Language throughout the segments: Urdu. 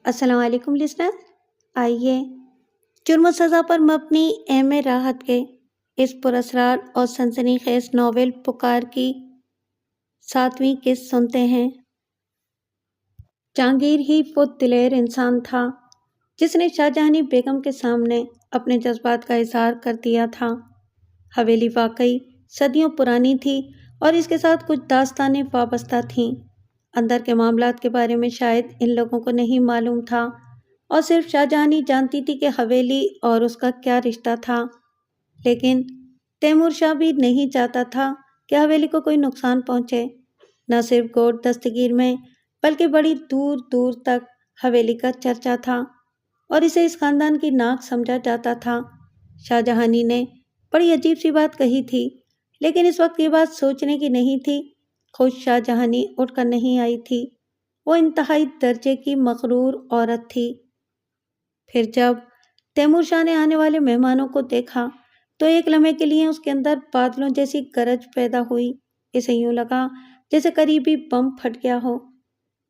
السلام علیکم لسنر، آئیے جرم و سزا پر مبنی ایم راحت کے اس پراسرار اور سنسنی خیز ناول پکار کی 7ویں قسط سنتے ہیں۔ جہانگیر ہی پت دلیر انسان تھا جس نے شاہجہانی بیگم کے سامنے اپنے جذبات کا اظہار کر دیا تھا۔ حویلی واقعی صدیوں پرانی تھی اور اس کے ساتھ کچھ داستانیں وابستہ تھیں۔ اندر کے معاملات کے بارے میں شاید ان لوگوں کو نہیں معلوم تھا اور صرف شاہجہانی جانتی تھی کہ حویلی اور اس کا کیا رشتہ تھا، لیکن تیمور شاہ بھی نہیں چاہتا تھا کہ حویلی کو کوئی نقصان پہنچے۔ نہ صرف گوڑ دستگیر میں بلکہ بڑی دور دور تک حویلی کا چرچا تھا اور اسے اس خاندان کی ناک سمجھا جاتا تھا۔ شاہجہانی نے بڑی عجیب سی بات کہی تھی، لیکن اس وقت یہ بات سوچنے کی نہیں تھی۔ خود شاہجہانی اٹھ کر نہیں آئی تھی، وہ انتہائی درجے کی مغرور عورت تھی۔ پھر جب تیمور شاہ نے آنے والے مہمانوں کو دیکھا تو ایک لمحے کے لیے اس کے اندر بادلوں جیسی گرج پیدا ہوئی۔ اسے یوں لگا جیسے قریبی بم پھٹ گیا ہو۔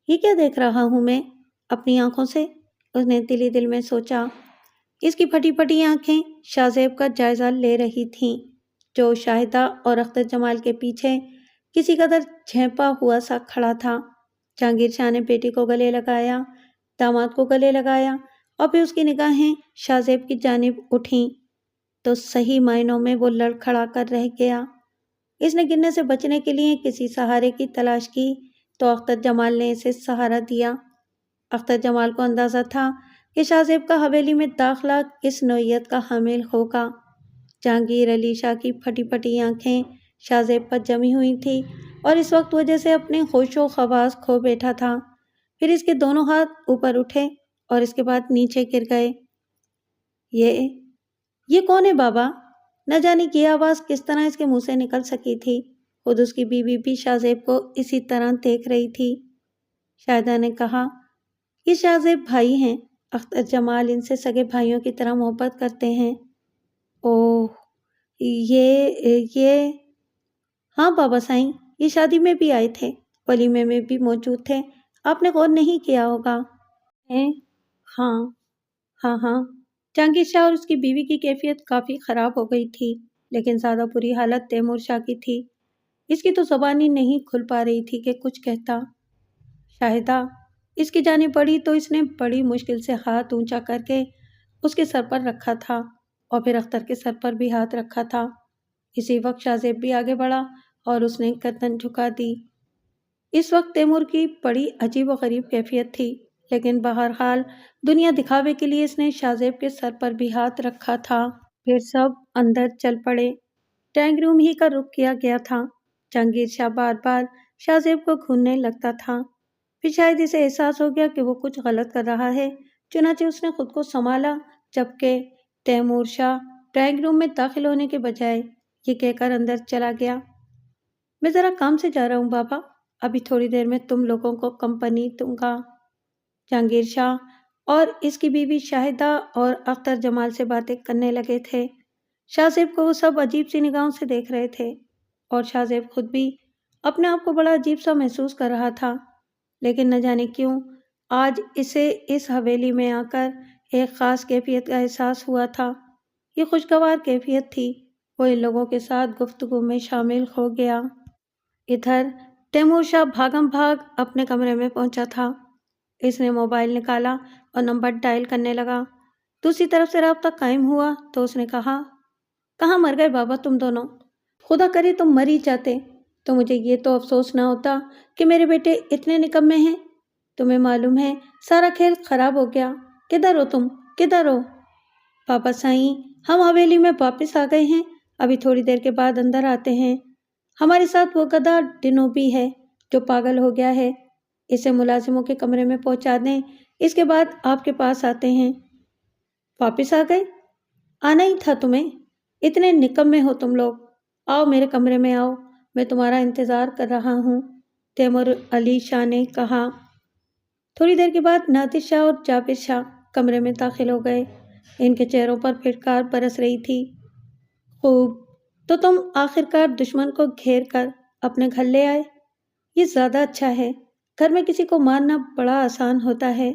یہ کیا دیکھ رہا ہوں میں اپنی آنکھوں سے؟ اس نے دل ہی دل میں سوچا۔ اس کی پھٹی پھٹی آنکھیں شاہ زیب کا جائزہ لے رہی تھیں، جو شاہدہ اور اختر جمال کے پیچھے کسی قدر جھینپا ہوا سا کھڑا تھا۔ جہانگیر شاہ نے بیٹی کو گلے لگایا، داماد کو گلے لگایا اور پھر اس کی نگاہیں شاہ زیب کی جانب اٹھیں تو صحیح معنوں میں وہ لڑکھڑا کر رہ گیا۔ اس نے گرنے سے بچنے کے لیے کسی سہارے کی تلاش کی تو اختر جمال نے اسے سہارا دیا۔ اختر جمال کو اندازہ تھا کہ شاہ زیب کا حویلی میں داخلہ کس نوعیت کا حامل ہوگا۔ جہانگیر علی شاہ کی پھٹی پھٹی آنکھیں شاہ زیب پر جمی ہوئی تھی اور اس وقت وہ جیسے اپنے ہوش و خواص کھو بیٹھا تھا۔ پھر اس کے دونوں ہاتھ اوپر اٹھے اور اس کے بعد نیچے گر گئے۔ یہ کون ہے بابا؟ نہ جانے یہ آواز کس طرح اس کے منہ سے نکل سکی تھی۔ خود اس کی بیوی بھی شاہ زیب کو اسی طرح دیکھ رہی تھی۔ شاہدہ نے کہا، یہ شاہ زیب بھائی ہیں، اختر جمال ان سے سگے بھائیوں کی طرح محبت کرتے ہیں۔ اوہ، یہ ہاں بابا سائیں، یہ شادی میں بھی آئے تھے، ولیمے میں بھی موجود تھے، آپ نے غور نہیں کیا ہوگا۔ ہاں ہاں۔ جہانگیر شاہ اور اس کی بیوی کی کیفیت کافی خراب ہو گئی تھی، لیکن زیادہ بری حالت تیمور شاہ کی تھی۔ اس کی تو زبان ہی نہیں کھل پا رہی تھی کہ کچھ کہتا۔ شاہدہ اس کی جانب بڑھی تو اس نے بڑی مشکل سے ہاتھ اونچا کر کے اس کے سر پر رکھا تھا اور پھر اختر کے سر پر بھی ہاتھ رکھا تھا۔ اسی وقت شاہ زیب بھی آگے بڑھا اور اس نے گردن جھکا دی۔ اس وقت تیمور کی بڑی عجیب و غریب کیفیت تھی، لیکن بہرحال دنیا دکھاوے کے لیے اس نے شاہ زیب کے سر پر بھی ہاتھ رکھا تھا۔ پھر سب اندر چل پڑے۔ ڈرائنگ روم ہی کا رخ کیا گیا تھا۔ جہانگیر شاہ بار بار شاہ زیب کو گھورنے لگتا تھا۔ پھر شاید اسے احساس ہو گیا کہ وہ کچھ غلط کر رہا ہے، چنانچہ اس نے خود کو سنبھالا، جبکہ تیمور شاہ ڈرائنگ روم میں داخل ہونے کے بجائے یہ کہہ کر اندر چلا گیا، میں ذرا کام سے جا رہا ہوں بابا، ابھی تھوڑی دیر میں تم لوگوں کو کمپنی دوں گا۔ جہانگیر شاہ اور اس کی بیوی شاہدہ اور اختر جمال سے باتیں کرنے لگے تھے۔ شاہ زیب کو وہ سب عجیب سی نگاہوں سے دیکھ رہے تھے اور شاہ زیب خود بھی اپنے آپ کو بڑا عجیب سا محسوس کر رہا تھا، لیکن نہ جانے کیوں آج اسے اس حویلی میں آ کر ایک خاص کیفیت کا احساس ہوا تھا۔ یہ خوشگوار کیفیت تھی۔ وہ ان لوگوں کے ساتھ گفتگو میں شامل ہو گیا۔ ادھر تیمور شاہ بھاگم بھاگ اپنے کمرے میں پہنچا تھا۔ اس نے موبائل نکالا اور نمبر ڈائل کرنے لگا۔ دوسری طرف سے رابطہ قائم ہوا تو اس نے کہا، کہاں مر گئے بابا تم دونوں؟ خدا کرے تم مر ہی جاتے تو مجھے یہ تو افسوس نہ ہوتا کہ میرے بیٹے اتنے نکمے ہیں۔ تمہیں معلوم ہے سارا کھیل خراب ہو گیا۔ کدھر ہو تم؟ کدھر ہو؟ بابا سائیں، ہم حویلی میں واپس آ گئے ہیں، ابھی تھوڑی دیر کے بعد اندر آتے ہیں۔ ہمارے ساتھ وہ گدھا ڈنو بھی ہے جو پاگل ہو گیا ہے، اسے ملازموں کے کمرے میں پہنچا دیں، اس کے بعد آپ کے پاس آتے ہیں۔ واپس آ گئے؟ آنا ہی تھا تمہیں، اتنے نکمے ہو تم لوگ۔ آؤ میرے کمرے میں آؤ، میں تمہارا انتظار کر رہا ہوں، تیمور علی شاہ نے کہا۔ تھوڑی دیر کے بعد نادر شاہ اور جابر شاہ کمرے میں داخل ہو گئے۔ ان کے چہروں پر پھٹکار برس رہی تھی۔ خوب، تو تم آخرکار دشمن کو گھیر کر اپنے گھر لے آئے، یہ زیادہ اچھا ہے، گھر میں کسی کو مارنا بڑا آسان ہوتا ہے۔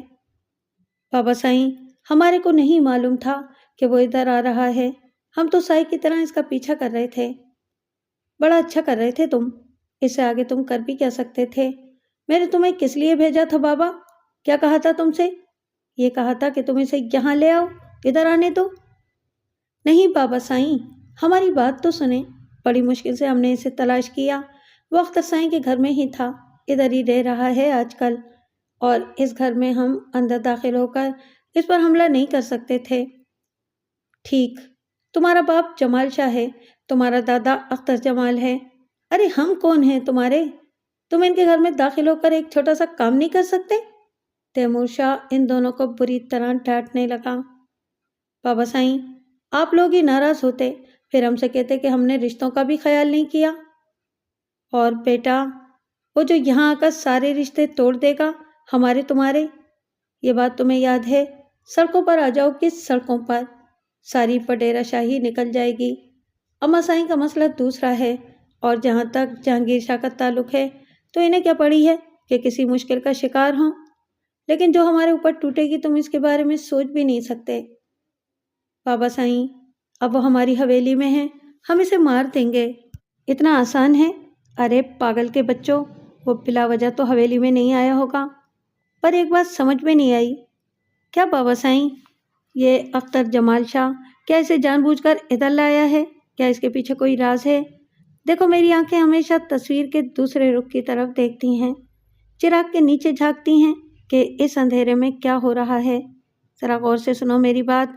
بابا سائیں، ہمارے کو نہیں معلوم تھا کہ وہ ادھر آ رہا ہے، ہم تو سائے کی طرح اس کا پیچھا کر رہے تھے۔ بڑا اچھا کر رہے تھے تم، اس سے آگے تم کر بھی کیا سکتے تھے؟ میں نے تمہیں کس لیے بھیجا تھا بابا؟ کیا کہا تھا تم سے؟ یہ کہا تھا کہ تم اسے یہاں لے آؤ، ادھر آنے دو۔ نہیں بابا سائیں، ہماری بات تو سنیں۔ بڑی مشکل سے ہم نے اسے تلاش کیا، وہ اختر سائیں کے گھر میں ہی تھا، ادھر ہی رہ رہا ہے آج کل، اور اس گھر میں ہم اندر داخل ہو کر اس پر حملہ نہیں کر سکتے تھے۔ ٹھیک، تمہارا باپ جمال شاہ ہے، تمہارا دادا اختر جمال ہے، ارے ہم کون ہیں تمہارے؟ تم ان کے گھر میں داخل ہو کر ایک چھوٹا سا کام نہیں کر سکتے؟ تیمور شاہ ان دونوں کو بری طرح ڈانٹنے لگا۔ بابا سائیں، آپ لوگ ہی ناراض ہوتے، پھر ہم سے کہتے کہ ہم نے رشتوں کا بھی خیال نہیں کیا۔ اور بیٹا، وہ جو یہاں آ کر سارے رشتے توڑ دے گا، ہمارے تمہارے، یہ بات تمہیں یاد ہے؟ سڑکوں پر آ جاؤ، کس سڑکوں پر، ساری پڈیرا شاہی نکل جائے گی۔ اما سائیں کا مسئلہ دوسرا ہے، اور جہاں تک جہانگیر شاہ کا تعلق ہے تو انہیں کیا پڑی ہے کہ کسی مشکل کا شکار ہوں، لیکن جو ہمارے اوپر ٹوٹے گی تم اس کے بارے میں سوچ بھی نہیں سکتے۔ بابا سائیں، اب وہ ہماری حویلی میں ہیں، ہم اسے مار دیں گے، اتنا آسان ہے؟ ارے پاگل کے بچوں، وہ بلا وجہ تو حویلی میں نہیں آیا ہوگا۔ پر ایک بات سمجھ میں نہیں آئی۔ کیا بابا سائیں؟ یہ اختر جمال شاہ کیا اسے جان بوجھ کر ادھر لایا ہے؟ کیا اس کے پیچھے کوئی راز ہے؟ دیکھو، میری آنکھیں ہمیشہ تصویر کے دوسرے رخ کی طرف دیکھتی ہیں، چراغ کے نیچے جھانکتی ہیں کہ اس اندھیرے میں کیا ہو رہا ہے۔ ذرا غور سے سنو میری بات،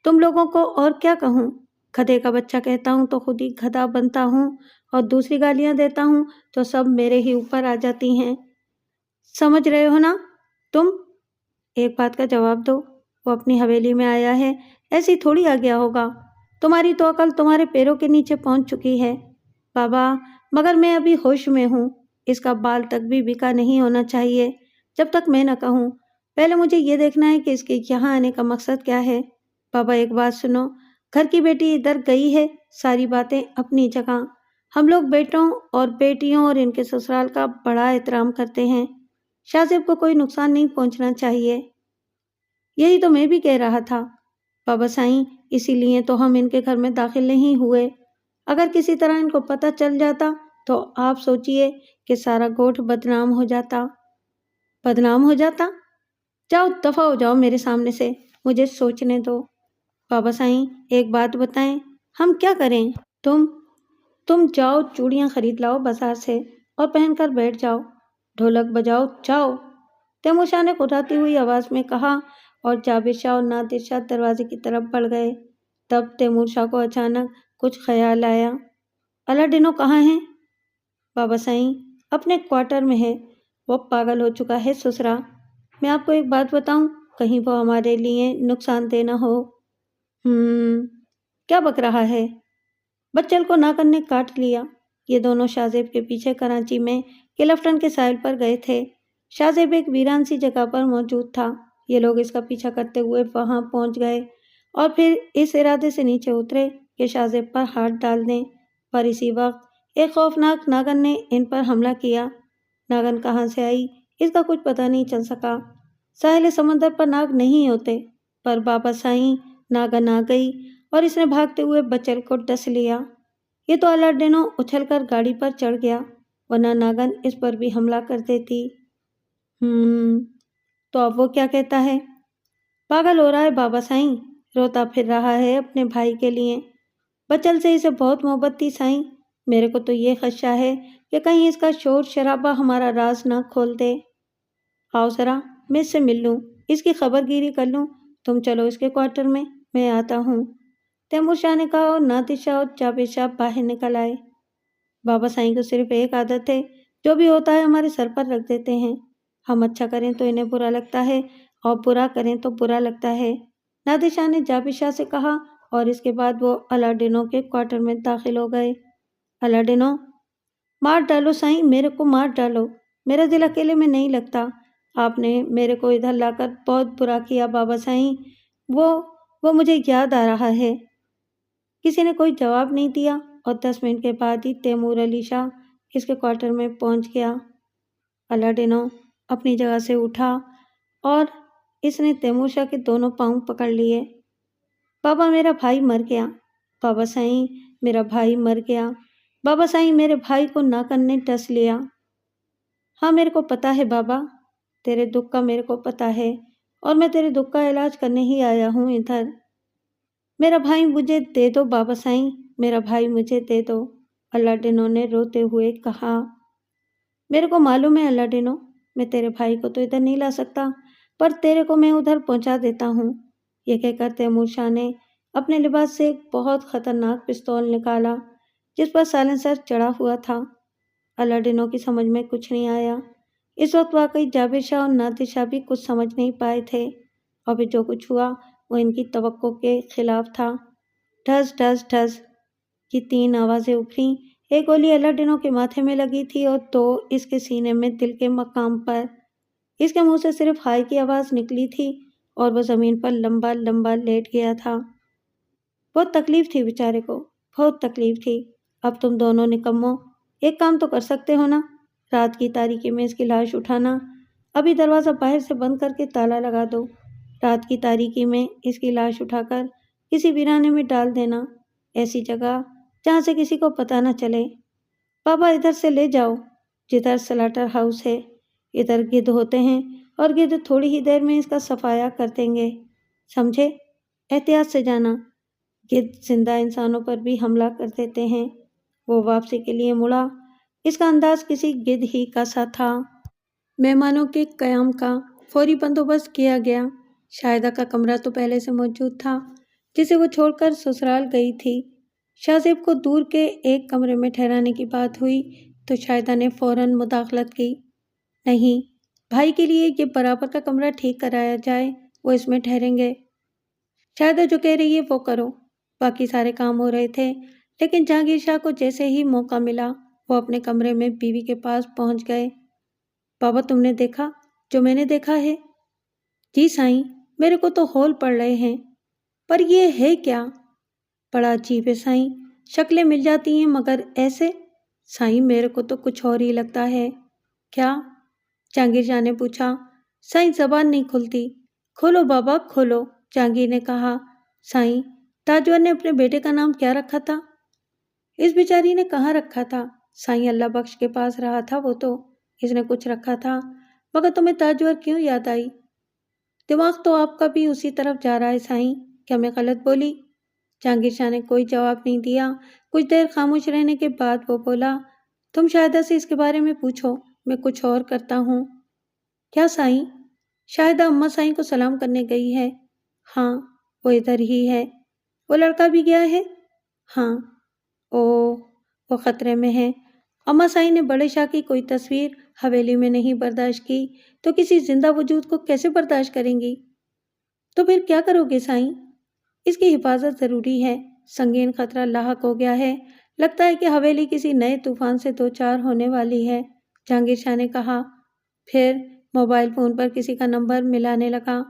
تم لوگوں کو اور کیا کہوں؟ گدھے کا بچہ کہتا ہوں تو خود ہی گدھا بنتا ہوں، اور دوسری گالیاں دیتا ہوں تو سب میرے ہی اوپر آ جاتی ہیں۔ سمجھ رہے ہو نا تم؟ ایک بات کا جواب دو، وہ اپنی حویلی میں آیا ہے، ایسی تھوڑی آ گیا ہوگا۔ تمہاری تو عقل تمہارے پیروں کے نیچے پہنچ چکی ہے بابا، مگر میں ابھی ہوش میں ہوں، اس کا بال تک بھی بکا نہیں ہونا چاہیے جب تک میں نہ کہوں۔ پہلے مجھے یہ دیکھنا ہے کہ اس کے یہاں آنے کا مقصد کیا ہے۔ بابا ایک بات سنو، گھر کی بیٹی ادھر گئی ہے، ساری باتیں اپنی جگہ، ہم لوگ بیٹوں اور بیٹیوں اور ان کے سسرال کا بڑا احترام کرتے ہیں، شاہ زیب کو کوئی نقصان نہیں پہنچنا چاہیے۔ یہی تو میں بھی کہہ رہا تھا بابا سائیں، اسی لیے تو ہم ان کے گھر میں داخل نہیں ہوئے۔ اگر کسی طرح ان کو پتہ چل جاتا تو آپ سوچئے کہ سارا گوٹھ بدنام ہو جاتا۔ بدنام ہو جاتا؟ جاؤ دفع ہو جاؤ میرے سامنے سے، مجھے سوچنے دو۔ بابا سائیں، ایک بات بتائیں، ہم کیا کریں؟ تم جاؤ چوڑیاں خرید لاؤ بازار سے اور پہن کر بیٹھ جاؤ، ڈھولک بجاؤ، جاؤ، تیمور شاہ نے کھٹاتی ہوئی آواز میں کہا، اور جابر شاہ اور نادر شاہ دروازے کی طرف بڑھ گئے۔ تب تیمور شاہ کو اچانک کچھ خیال آیا۔ الاڈینو کہاں ہے؟ بابا سائیں، اپنے کوارٹر میں ہے، وہ پاگل ہو چکا ہے سسرا۔ میں آپ کو ایک بات بتاؤں، کہیں وہ ہمارے لیے نقصان دہ نہ ہو۔ کیا بک رہا ہے؟ بچل کو ناگن نے کاٹ لیا۔ یہ دونوں شاہ زیب کے پیچھے کراچی میں کلفٹن کے ساحل پر گئے تھے۔ شاہ زیب ایک ویران سی جگہ پر موجود تھا، یہ لوگ اس کا پیچھا کرتے ہوئے وہاں پہنچ گئے اور پھر اس ارادے سے نیچے اترے کہ شاہ زیب پر ہاتھ ڈال دیں، پر اسی وقت ایک خوفناک ناگن نے ان پر حملہ کیا۔ ناگن کہاں سے آئی اس کا کچھ پتہ نہیں چل سکا، ساحل سمندر پر ناگ نہیں ہوتے، پر بابا سائیں ناگن آ گئی اور اس نے بھاگتے ہوئے بچل کو ڈس لیا۔ یہ تو الاڈینو اچھل کر گاڑی پر چڑھ گیا، ورنہ ناگن اس پر بھی حملہ کر دیتی۔ تو اب وہ کیا کہتا ہے؟ پاگل ہو رہا ہے بابا سائیں، روتا پھر رہا ہے اپنے بھائی کے لیے۔ بچل سے اسے بہت محبت تھی سائیں، میرے کو تو یہ خدشہ ہے کہ کہیں اس کا شور شرابہ ہمارا راز نہ کھول دے۔ آؤ ذرا میں اس سے مل لوں، اس کی خبر گیری کر لوں، تم چلو اس کے کوارٹر میں آتا ہوں۔ تیمور شاہ نے کہا اور نادر شاہ اور جابر شاہ باہر نکل آئے۔ بابا سائیں کو صرف ایک عادت ہے، جو بھی ہوتا ہے ہمارے سر پر رکھ دیتے ہیں، ہم اچھا کریں تو انہیں برا لگتا ہے اور برا کریں تو برا لگتا ہے۔ نادر شاہ نے جابر شاہ سے کہا اور اس کے بعد وہ الاڈینو کے کوارٹر میں داخل ہو گئے۔ الاڈینو، مار ڈالو سائیں، میرے کو مار ڈالو، میرا دل اکیلے میں نہیں لگتا، آپ نے میرے کو ادھر لا کر بہت برا کیا بابا سائیں، وہ مجھے یاد آ رہا ہے۔ کسی نے کوئی جواب نہیں دیا اور 10 منٹ کے بعد ہی تیمور علی شاہ اس کے کوارٹر میں پہنچ گیا۔ الاڈینو اپنی جگہ سے اٹھا اور اس نے تیمور شاہ کے دونوں پاؤں پکڑ لیے۔ بابا میرا بھائی مر گیا، بابا سائیں میرا بھائی مر گیا، بابا سائیں میرے بھائی کو ناکن نے ڈس لیا۔ ہاں میرے کو پتا ہے بابا، تیرے دکھ کا میرے کو پتا ہے، اور میں تیرے دکھ کا علاج کرنے ہی آیا ہوں ادھر۔ میرا بھائی مجھے دے دو بابا سائیں، میرا بھائی مجھے دے دو، اللہ ڈنو نے روتے ہوئے کہا۔ میرے کو معلوم ہے اللہ ڈنو، میں تیرے بھائی کو تو ادھر نہیں لا سکتا، پر تیرے کو میں ادھر پہنچا دیتا ہوں۔ یہ کہہ کر تیمور شاہ نے اپنے لباس سے ایک بہت خطرناک پستول نکالا جس پر سائلنسر چڑھا ہوا تھا۔ اللہ ڈنو کی سمجھ میں کچھ نہیں آیا۔ اس وقت واقعی جابر شاہ اور نادر شاہ بھی کچھ سمجھ نہیں پائے تھے، اور پھر جو کچھ ہوا وہ ان کی توقع کے خلاف تھا۔ ڈھس ڈھس ڈھس کی 3 آوازیں ابھریں۔ ایک گولی اللہ ڈنو کے ماتھے میں لگی تھی اور 2 اس کے سینے میں دل کے مقام پر۔ اس کے منہ سے صرف ہائے کی آواز نکلی تھی اور وہ زمین پر لمبا لمبا لیٹ گیا تھا۔ بہت تکلیف تھی بیچارے کو، بہت تکلیف تھی۔ اب تم دونوں نکمو ایک کام تو کر سکتے ہو نا، رات کی تاریکی میں اس کی لاش اٹھانا، ابھی دروازہ باہر سے بند کر کے تالا لگا دو، رات کی تاریکی میں اس کی لاش اٹھا کر کسی ویرانے میں ڈال دینا، ایسی جگہ جہاں سے کسی کو پتہ نہ چلے۔ بابا ادھر سے لے جاؤ جدھر سلاٹر ہاؤس ہے، ادھر گدھ ہوتے ہیں اور گدھ تھوڑی ہی دیر میں اس کا صفایا کر دیں گے، سمجھے؟ احتیاط سے جانا، گدھ زندہ انسانوں پر بھی حملہ کر دیتے ہیں۔ وہ واپسی کے لیے مڑا، اس کا انداز کسی گدھ ہی کا سا تھا۔ مہمانوں کے قیام کا فوری بندوبست کیا گیا۔ شاہدہ کا کمرہ تو پہلے سے موجود تھا جسے وہ چھوڑ کر سسرال گئی تھی۔ شاہ زیب کو دور کے ایک کمرے میں ٹھہرانے کی بات ہوئی تو شاہدہ نے فوراً مداخلت کی، نہیں، بھائی کے لیے یہ برابر کا کمرہ ٹھیک کرایا جائے، وہ اس میں ٹھہریں گے۔ شاہدہ جو کہہ رہی ہے وہ کرو۔ باقی سارے کام ہو رہے تھے، لیکن جہانگیر شاہ کو جیسے ہی موقع ملا وہ اپنے کمرے میں بیوی کے پاس پہنچ گئے۔ بابا تم نے دیکھا جو میں نے دیکھا ہے؟ جی سائیں، میرے کو تو ہول پڑ رہے ہیں، پر یہ ہے کیا؟ بڑا عجیب ہے سائیں، شکلیں مل جاتی ہیں مگر ایسے؟ سائیں میرے کو تو کچھ اور ہی لگتا ہے۔ کیا؟ جہانگیر شاہ نے پوچھا۔ سائیں زبان نہیں کھلتی۔ کھولو بابا کھولو، جہانگیر نے کہا۔ سائیں تاجور نے اپنے بیٹے کا نام کیا رکھا تھا؟ اس بیچاری نے کہاں رکھا تھا، سائیں اللہ بخش کے پاس رہا تھا وہ تو، اس نے کچھ رکھا تھا، مگر تمہیں تاجور کیوں یاد آئی؟ دماغ تو آپ کا بھی اسی طرف جا رہا ہے سائیں، کیا میں غلط بولی؟ جہانگیر شاہ نے کوئی جواب نہیں دیا۔ کچھ دیر خاموش رہنے کے بعد وہ بولا، تم شاہدہ سے اس کے بارے میں پوچھو، میں کچھ اور کرتا ہوں۔ کیا سائیں؟ شاہدہ اماں سائیں کو سلام کرنے گئی ہے۔ ہاں وہ ادھر ہی ہے۔ وہ لڑکا بھی گیا ہے؟ ہاں۔ وہ خطرے میں ہے۔ اماں سائیں نے بڑے شاہ کی کوئی تصویر حویلی میں نہیں برداشت کی تو کسی زندہ وجود کو کیسے برداشت کریں گی؟ تو پھر کیا کرو گے سائیں؟ اس کی حفاظت ضروری ہے، سنگین خطرہ لاحق ہو گیا ہے، لگتا ہے کہ حویلی کسی نئے طوفان سے دوچار ہونے والی ہے، جہانگیر شاہ نے کہا۔ پھر موبائل فون پر کسی کا نمبر ملانے لگا۔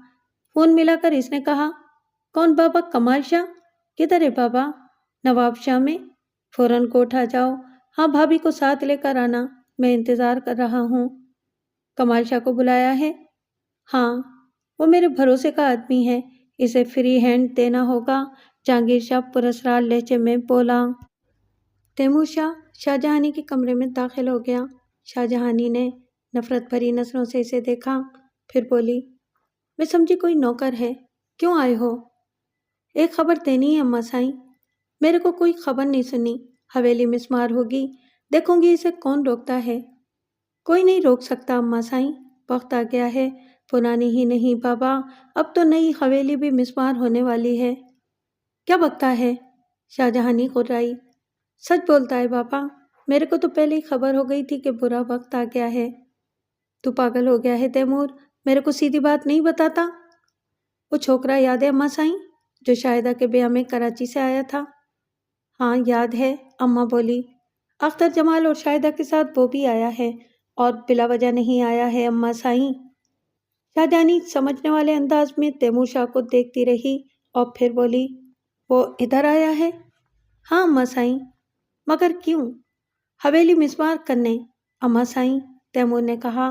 فون ملا کر اس نے کہا، کون بابا؟ کمال شاہ؟ کدھر ہے بابا؟ نواب شاہ میں۔ فوراً کوٹھ آ جاؤ، ہاں بھابھی کو ساتھ لے کر آنا، میں انتظار کر رہا ہوں۔ کمال شاہ کو بلایا ہے؟ ہاں، وہ میرے بھروسے کا آدمی ہے، اسے فری ہینڈ دینا ہوگا، جہانگیر شاہ پراسرار لہجے میں بولا۔ تیمور شاہ شاہجہانی کے کمرے میں داخل ہو گیا۔ شاہجہانی نے نفرت بھری نظروں سے اسے دیکھا، پھر بولی، میں سمجھی کوئی نوکر ہے، کیوں آئے ہو؟ ایک خبر دینی ہے اماں سائیں۔ میرے کو کوئی خبر نہیں سنی، حویلی مسمار ہوگی، دیکھوں گی اسے کون روکتا ہے۔ کوئی نہیں روک سکتا اماں سائیں، وقت آ گیا ہے، پرانی ہی نہیں بابا، اب تو نئی حویلی بھی مسمار ہونے والی ہے۔ کیا بکتا ہے؟ شاہجہانی غرائی۔ سچ بولتا ہے بابا، میرے کو تو پہلے ہی خبر ہو گئی تھی کہ برا وقت آ گیا ہے۔ تو پاگل ہو گیا ہے تیمور، میرے کو سیدھی بات نہیں بتاتا؟ وہ چھوکرا یاد ہے اماں سائیں جو شاہدہ کے بیاہ میں کراچی سے آیا تھا؟ ہاں یاد ہے، اماں بولی۔ اختر جمال اور شاہدہ کے ساتھ وہ بھی آیا ہے، اور بلا وجہ نہیں آیا ہے اماں سائیں۔ شاہجہانی سمجھنے والے انداز میں تیمور شاہ کو دیکھتی رہی اور پھر بولی، وہ ادھر آیا ہے؟ ہاں اماں سائیں۔ مگر کیوں؟ حویلی مسمار کرنے اماں سائیں، تیمور نے کہا۔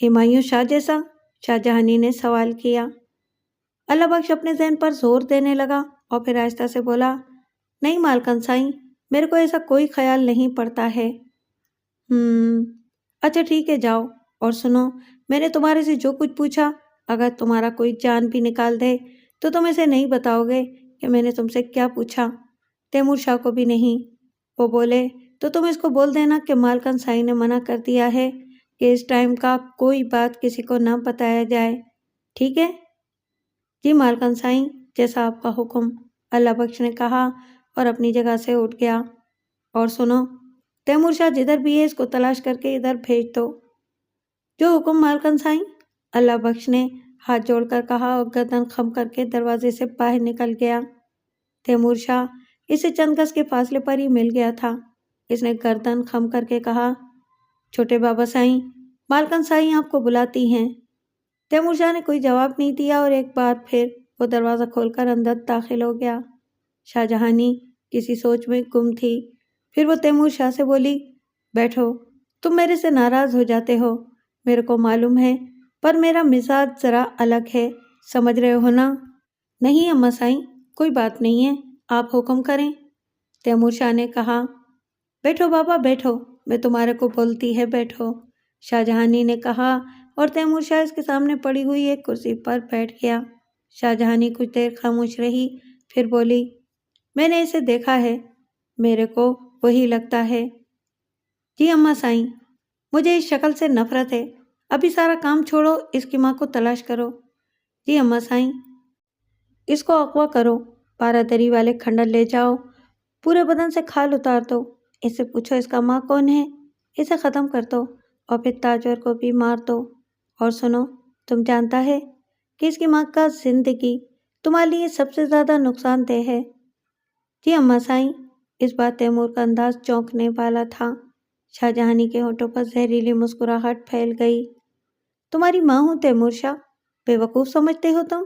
ہمایوں شاہ جیسا؟ شاہ جہانی نے سوال کیا۔ اللہ بخش اپنے ذہن پر زور دینے لگا اور پھر آہستہ سے بولا، نہیں مالکن سائیں، میرے کو ایسا کوئی خیال نہیں پڑتا ہے۔ اچھا ٹھیک ہے، جاؤ اور سنو، میں نے تمہارے سے جو کچھ پوچھا، اگر تمہارا کوئی جان بھی نکال دے تو تم اسے نہیں بتاؤ گے کہ میں نے تم سے کیا پوچھا؟ تیمور شاہ کو بھی نہیں۔ وہ بولے، تو تم اس کو بول دینا کہ مالکن سائیں نے منع کر دیا ہے کہ اس ٹائم کا کوئی بات کسی کو نہ بتایا جائے، ٹھیک ہے؟ جی مالکن سائیں، جیسا آپ کا حکم، اللہ بخش نے کہا اور اپنی جگہ سے اٹھ گیا۔ اور سنو، تیمور شاہ جدھر بھی ہے اس کو تلاش کر کے ادھر بھیج دو۔ جو حکم مالکن سائیں، اللہ بخش نے ہاتھ جوڑ کر کہا اور گردن خم کر کے دروازے سے باہر نکل گیا۔ تیمور شاہ اسے چند گز کے فاصلے پر ہی مل گیا تھا۔ اس نے گردن خم کر کے کہا، چھوٹے بابا سائیں، مالکن سائیں آپ کو بلاتی ہیں۔ تیمور شاہ نے کوئی جواب نہیں دیا اور ایک بار پھر وہ دروازہ کھول کر اندر داخل ہو گیا۔ شاہ جہانی کسی سوچ میں گم تھی، پھر وہ تیمور شاہ سے بولی، بیٹھو، تم میرے سے ناراض ہو جاتے ہو، میرے کو معلوم ہے، پر میرا مزاج ذرا الگ ہے، سمجھ رہے ہو نا؟ نہیں اماں سائیں، کوئی بات نہیں ہے، آپ حکم کریں۔ تیمور شاہ نے کہا، بیٹھو بابا بیٹھو، میں تمہارے کو بولتی ہے بیٹھو۔ شاہ جہانی نے کہا اور تیمور شاہ اس کے سامنے پڑی ہوئی ایک کرسی پر بیٹھ گیا۔ شاہ جہانی کچھ دیر خاموش رہی، پھر بولی، میں نے اسے دیکھا ہے، میرے کو وہی لگتا ہے۔ جی اماں سائیں، مجھے اس شکل سے نفرت ہے، ابھی سارا کام چھوڑو، اس کی ماں کو تلاش کرو۔ جی اماں سائیں، اس کو اغوا کرو، پارا دری والے کھنڈر لے جاؤ، پورے بدن سے کھال اتار دو، اس سے پوچھو اس کا ماں کون ہے، اسے ختم کر دو اور پھر تاجور کو بھی مار دو۔ اور سنو، تم جانتا ہے کہ اس کی ماں کا زندگی تمہارے لیے سب سے زیادہ نقصان دہ ہے۔ جی اماں سائیں، اس بار تیمور کا انداز چونکنے والا تھا۔ شاہ جہانی کے ہونٹوں پر زہریلی مسکراہٹ پھیل گئی۔ تمہاری ماں ہوں تیمور شاہ، بے وقوف سمجھتے ہو تم؟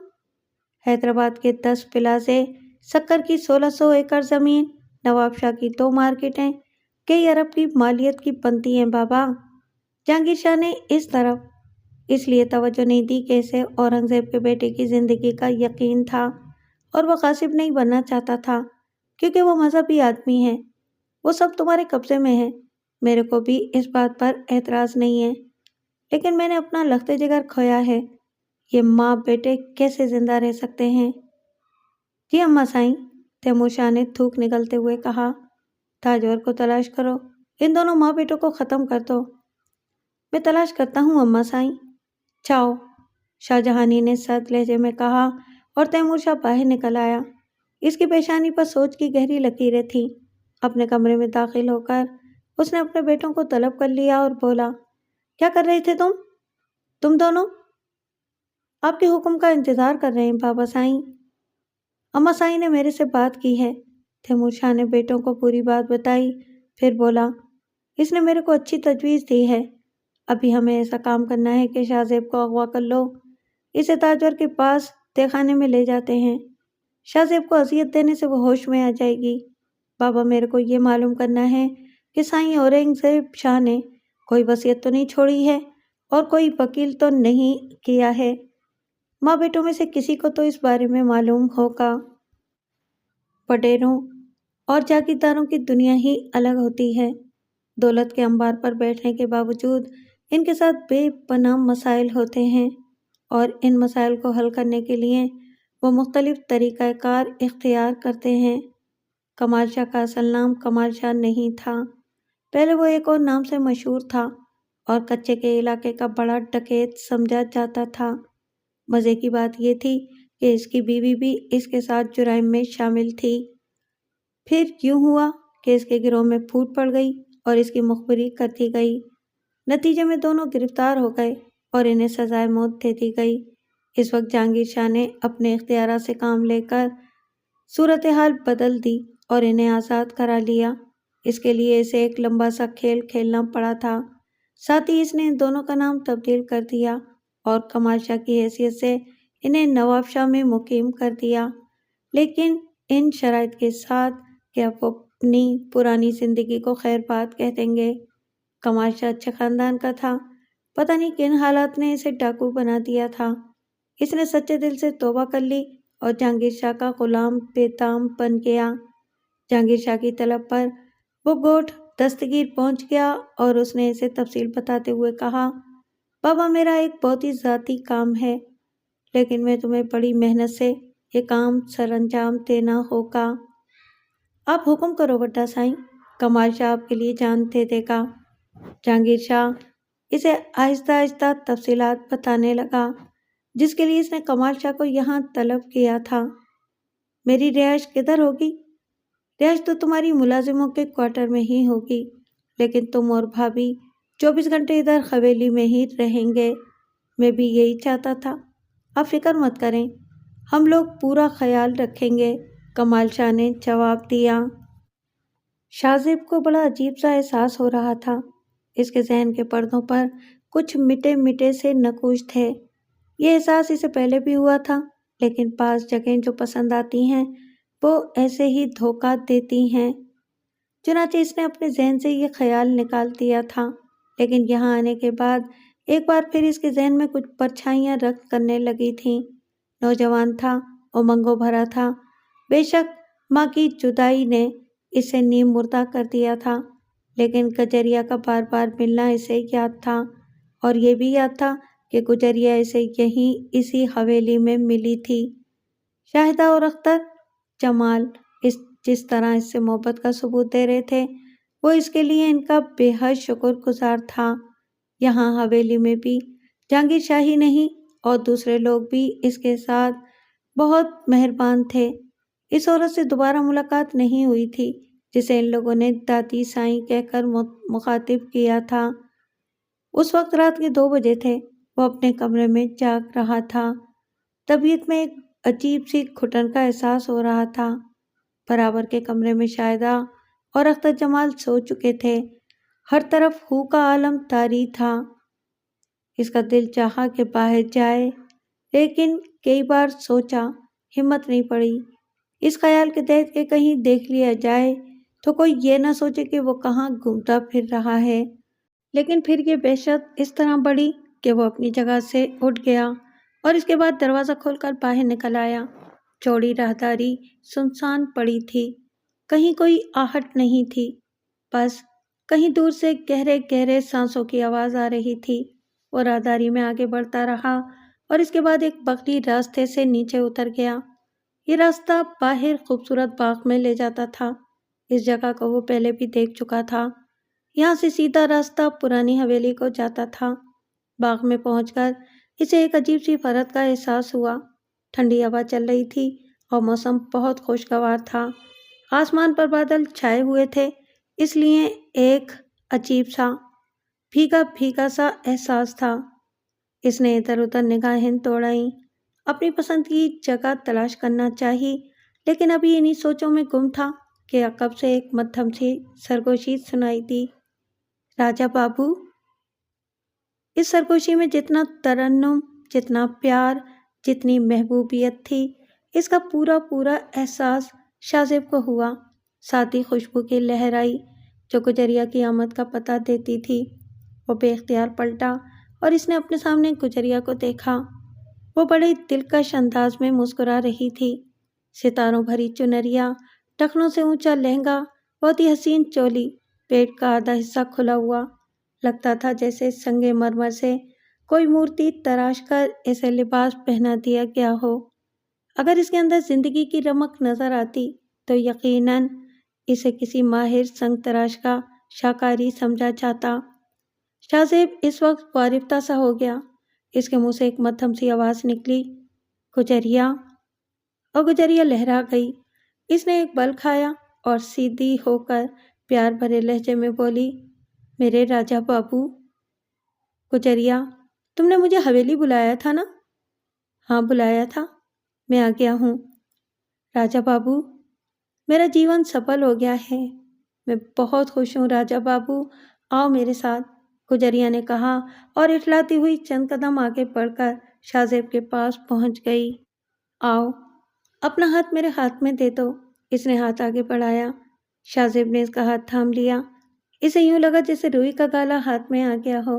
حیدرآباد کے 10 پلازے، سکر کی 1600 ایکڑ زمین، نواب شاہ کی 2 مارکیٹیں، کئی ارب کی مالیت کی بنتی ہیں بابا۔ جہانگیر شاہ نے اس طرف اس لیے توجہ نہیں دی کہ اسے اورنگزیب کے بیٹے کی زندگی کا یقین تھا اور وہ غاصب نہیں بننا چاہتا تھا، کیونکہ وہ مذہبی آدمی ہے۔ وہ سب تمہارے قبضے میں ہے، میرے کو بھی اس بات پر اعتراض نہیں ہے، لیکن میں نے اپنا لخت جگر کھویا ہے، یہ ماں بیٹے کیسے زندہ رہ سکتے ہیں؟ جی اماں سائیں، تیمور شاہ نے تھوک نکلتے ہوئے کہا، تاجور کو تلاش کرو، ان دونوں ماں بیٹوں کو ختم کر دو۔ میں تلاش کرتا ہوں اماں سائیں۔ جاؤ، شاہ جہانی نے سرد لہجے میں کہا اور تیمور شاہ باہر نکل آیا۔ اس کی پیشانی پر سوچ کی گہری لکیریں تھیں۔ اپنے کمرے میں داخل ہو کر اس نے اپنے بیٹوں کو طلب کر لیا اور بولا، کیا کر رہے تھے تم دونوں؟ آپ کے حکم کا انتظار کر رہے ہیں بابا سائیں۔ اماں سائیں نے میرے سے بات کی ہے۔ تیمور شاہ نے بیٹوں کو پوری بات بتائی، پھر بولا، اس نے میرے کو اچھی تجویز دی ہے، ابھی ہمیں ایسا کام کرنا ہے کہ شاہ زیب کو اغوا کر لو، اسے تاجور کے پاس تہخانے میں لے جاتے ہیں، شاہ زیب کو اذیت دینے سے وہ ہوش میں آ جائے گی۔ بابا میرے کو یہ معلوم کرنا ہے کہ سائیں اورنگزیب شاہ نے کوئی وصیت تو نہیں چھوڑی ہے اور کوئی وکیل تو نہیں کیا ہے۔ ماں بیٹوں میں سے کسی کو تو اس بارے میں معلوم ہوگا۔ وڈیروں اور جاگیرداروں کی دنیا ہی الگ ہوتی ہے۔ دولت کے انبار پر بیٹھنے کے باوجود ان کے ساتھ بے پناہ مسائل ہوتے ہیں اور ان مسائل کو حل کرنے کے لیے وہ مختلف طریقہ کار اختیار کرتے ہیں۔ کمال شاہ کا اصل نام کمال شاہ نہیں تھا، پہلے وہ ایک اور نام سے مشہور تھا اور کچے کے علاقے کا بڑا ڈکیت سمجھا جاتا تھا۔ مزے کی بات یہ تھی کہ اس کی بیوی بھی اس کے ساتھ جرائم میں شامل تھی۔ پھر یوں ہوا کہ اس کے گروہ میں پھوٹ پڑ گئی اور اس کی مخبری کر دی گئی۔ نتیجے میں دونوں گرفتار ہو گئے اور انہیں سزائے موت دے دی گئی۔ اس وقت جہانگیر شاہ نے اپنے اختیارات سے کام لے کر صورتحال بدل دی اور انہیں آزاد کرا لیا۔ اس کے لیے اسے ایک لمبا سا کھیل کھیلنا پڑا تھا، ساتھ ہی اس نے ان دونوں کا نام تبدیل کر دیا اور کمال شاہ کی حیثیت سے انہیں نواب شاہ میں مقیم کر دیا، لیکن ان شرائط کے ساتھ کہ اب وہ اپنی پرانی زندگی کو خیر بات کہہ دیں گے۔ کمال شاہ اچھے خاندان کا تھا، پتہ نہیں کن حالات نے اسے ڈاکو بنا دیا تھا۔ اس نے سچے دل سے توبہ کر لی اور جہانگیر شاہ کا غلام بے تام بن گیا۔ جہانگیر شاہ کی طلب پر وہ گوٹھ دستگیر پہنچ گیا اور اس نے اسے تفصیل بتاتے ہوئے کہا، بابا میرا ایک بہت ہی ذاتی کام ہے، لیکن میں تمہیں بڑی محنت سے یہ کام سر انجام دینا ہوگا۔ آپ حکم کرو بٹا سائیں، کمال شاہ آپ کے لیے جان دے دے گا۔ جہانگیر شاہ اسے آہستہ آہستہ تفصیلات بتانے لگا جس کے لیے اس نے کمال شاہ کو یہاں طلب کیا تھا۔ میری رہائش کدھر ہوگی؟ رہائش تو تمہاری ملازموں کے کوارٹر میں ہی ہوگی، لیکن تم اور بھابھی 24 گھنٹے ادھر حویلی میں ہی رہیں گے۔ میں بھی یہی چاہتا تھا۔ آپ فکر مت کریں، ہم لوگ پورا خیال رکھیں گے، کمال شاہ نے جواب دیا۔ شاہ زیب کو بڑا عجیب سا احساس ہو رہا تھا۔ اس کے ذہن کے پردوں پر کچھ مٹے مٹے سے نقوش تھے۔ یہ احساس اسے پہلے بھی ہوا تھا، لیکن بعض جگہیں جو پسند آتی ہیں وہ ایسے ہی دھوکہ دیتی ہیں۔ چنانچہ اس نے اپنے ذہن سے یہ خیال نکال دیا تھا، لیکن یہاں آنے کے بعد ایک بار پھر اس کے ذہن میں کچھ پرچھائیاں رقص کرنے لگی تھیں۔ نوجوان تھا، امنگوں بھرا تھا۔ بے شک ماں کی جدائی نے اسے نیم مردہ کر دیا تھا، لیکن گجریا کا بار بار ملنا اسے یاد تھا، اور یہ بھی یاد تھا کہ گجریا اسے یہیں اسی حویلی میں ملی تھی۔ شاہدہ اور اختر جمال جس طرح اس سے محبت کا ثبوت دے رہے تھے، وہ اس کے لیے ان کا بے حد شکر گزار تھا۔ یہاں حویلی میں بھی جہانگیر شاہ ہی نہیں اور دوسرے لوگ بھی اس کے ساتھ بہت مہربان تھے۔ اس عورت سے دوبارہ ملاقات نہیں ہوئی تھی جسے ان لوگوں نے دادی سائیں کہہ کر مخاطب کیا تھا۔ اس وقت رات کے 2 بجے تھے۔ وہ اپنے کمرے میں جاگ رہا تھا۔ طبیعت میں ایک عجیب سی گھٹن کا احساس ہو رہا تھا۔ برابر کے کمرے میں شاہدہ اور اختر جمال سو چکے تھے۔ ہر طرف ہو کا عالم طاری تھا۔ اس کا دل چاہا کہ باہر جائے، لیکن کئی بار سوچا، ہمت نہیں پڑی۔ اس خیال کے تحت کہ کہیں دیکھ لیا جائے تو کوئی یہ نہ سوچے کہ وہ کہاں گھومتا پھر رہا ہے۔ لیکن پھر یہ وحشت اس طرح بڑھی کہ وہ اپنی جگہ سے اٹھ گیا اور اس کے بعد دروازہ کھول کر باہر نکل آیا۔ چوڑی راہداری سنسان پڑی تھی، کہیں کوئی آہٹ نہیں تھی، بس کہیں دور سے گہرے گہرے سانسوں کی آواز آ رہی تھی۔ وہ راہداری میں آگے بڑھتا رہا اور اس کے بعد ایک بکری راستے سے نیچے اتر گیا۔ یہ راستہ باہر خوبصورت باغ میں لے جاتا تھا۔ اس جگہ کو وہ پہلے بھی دیکھ چکا تھا۔ یہاں سے سیدھا راستہ پرانی حویلی کو جاتا تھا۔ باغ میں پہنچ کر اسے ایک عجیب سی فرحت کا احساس ہوا۔ ٹھنڈی ہوا چل رہی تھی اور موسم بہت خوشگوار تھا۔ آسمان پر بادل چھائے ہوئے تھے، اس لیے ایک عجیب سا بھیگا بھیگا سا احساس تھا۔ اس نے ادھر ادھر نگاہیں دوڑائیں، اپنی پسند کی جگہ تلاش کرنا چاہی، لیکن ابھی انہی سوچوں میں گم تھا کہ عقب سے ایک مدھم سی سرگوشی سنائی دی، راجا بابو۔ اس سرگوشی میں جتنا ترنم، جتنا پیار، جتنی محبوبیت تھی، اس کا پورا پورا احساس شاہ زیب کو ہوا۔ ساتھ ہی خوشبو کی لہر آئی جو گجریا کی آمد کا پتہ دیتی تھی۔ وہ بے اختیار پلٹا اور اس نے اپنے سامنے گجریا کو دیکھا۔ وہ بڑے دلکش انداز میں مسکرا رہی تھی۔ ستاروں بھری چنریا، ٹخنوں سے اونچا لہنگا، بہت ہی حسین چولی، پیٹ کا آدھا حصہ کھلا ہوا، لگتا تھا جیسے سنگ مرمر سے کوئی مورتی تراش کر اسے لباس پہنا دیا گیا ہو۔ اگر اس کے اندر زندگی کی رمق نظر آتی تو یقیناً اسے کسی ماہر سنگ تراش کا شاکاری سمجھا جاتا۔ شاہ زیب اس وقت وارفتہ سا ہو گیا۔ اس کے منہ سے ایک مدھم سی آواز نکلی، گجریا، اور گجریا لہرا گئی۔ اس نے ایک بل کھایا اور سیدھی ہو کر پیار بھرے لہجے میں بولی، میرے راجا بابو۔ گجریا، تم نے مجھے حویلی بلایا تھا نا؟ ہاں بلایا تھا، میں آ گیا ہوں۔ راجا بابو، میرا جیون سفل ہو گیا ہے، میں بہت خوش ہوں راجا بابو، آؤ میرے ساتھ، گجریا نے کہا اور اٹھلاتی ہوئی چند قدم آگے بڑھ کر شاہ زیب کے پاس پہنچ گئی۔ آؤ، اپنا ہاتھ میرے ہاتھ میں دے دو۔ اس نے ہاتھ آگے بڑھایا۔ شاہ زیب نے اس کا ہاتھ تھام لیا۔ اسے یوں لگا جیسے روئی کا گالا ہاتھ میں آ گیا ہو۔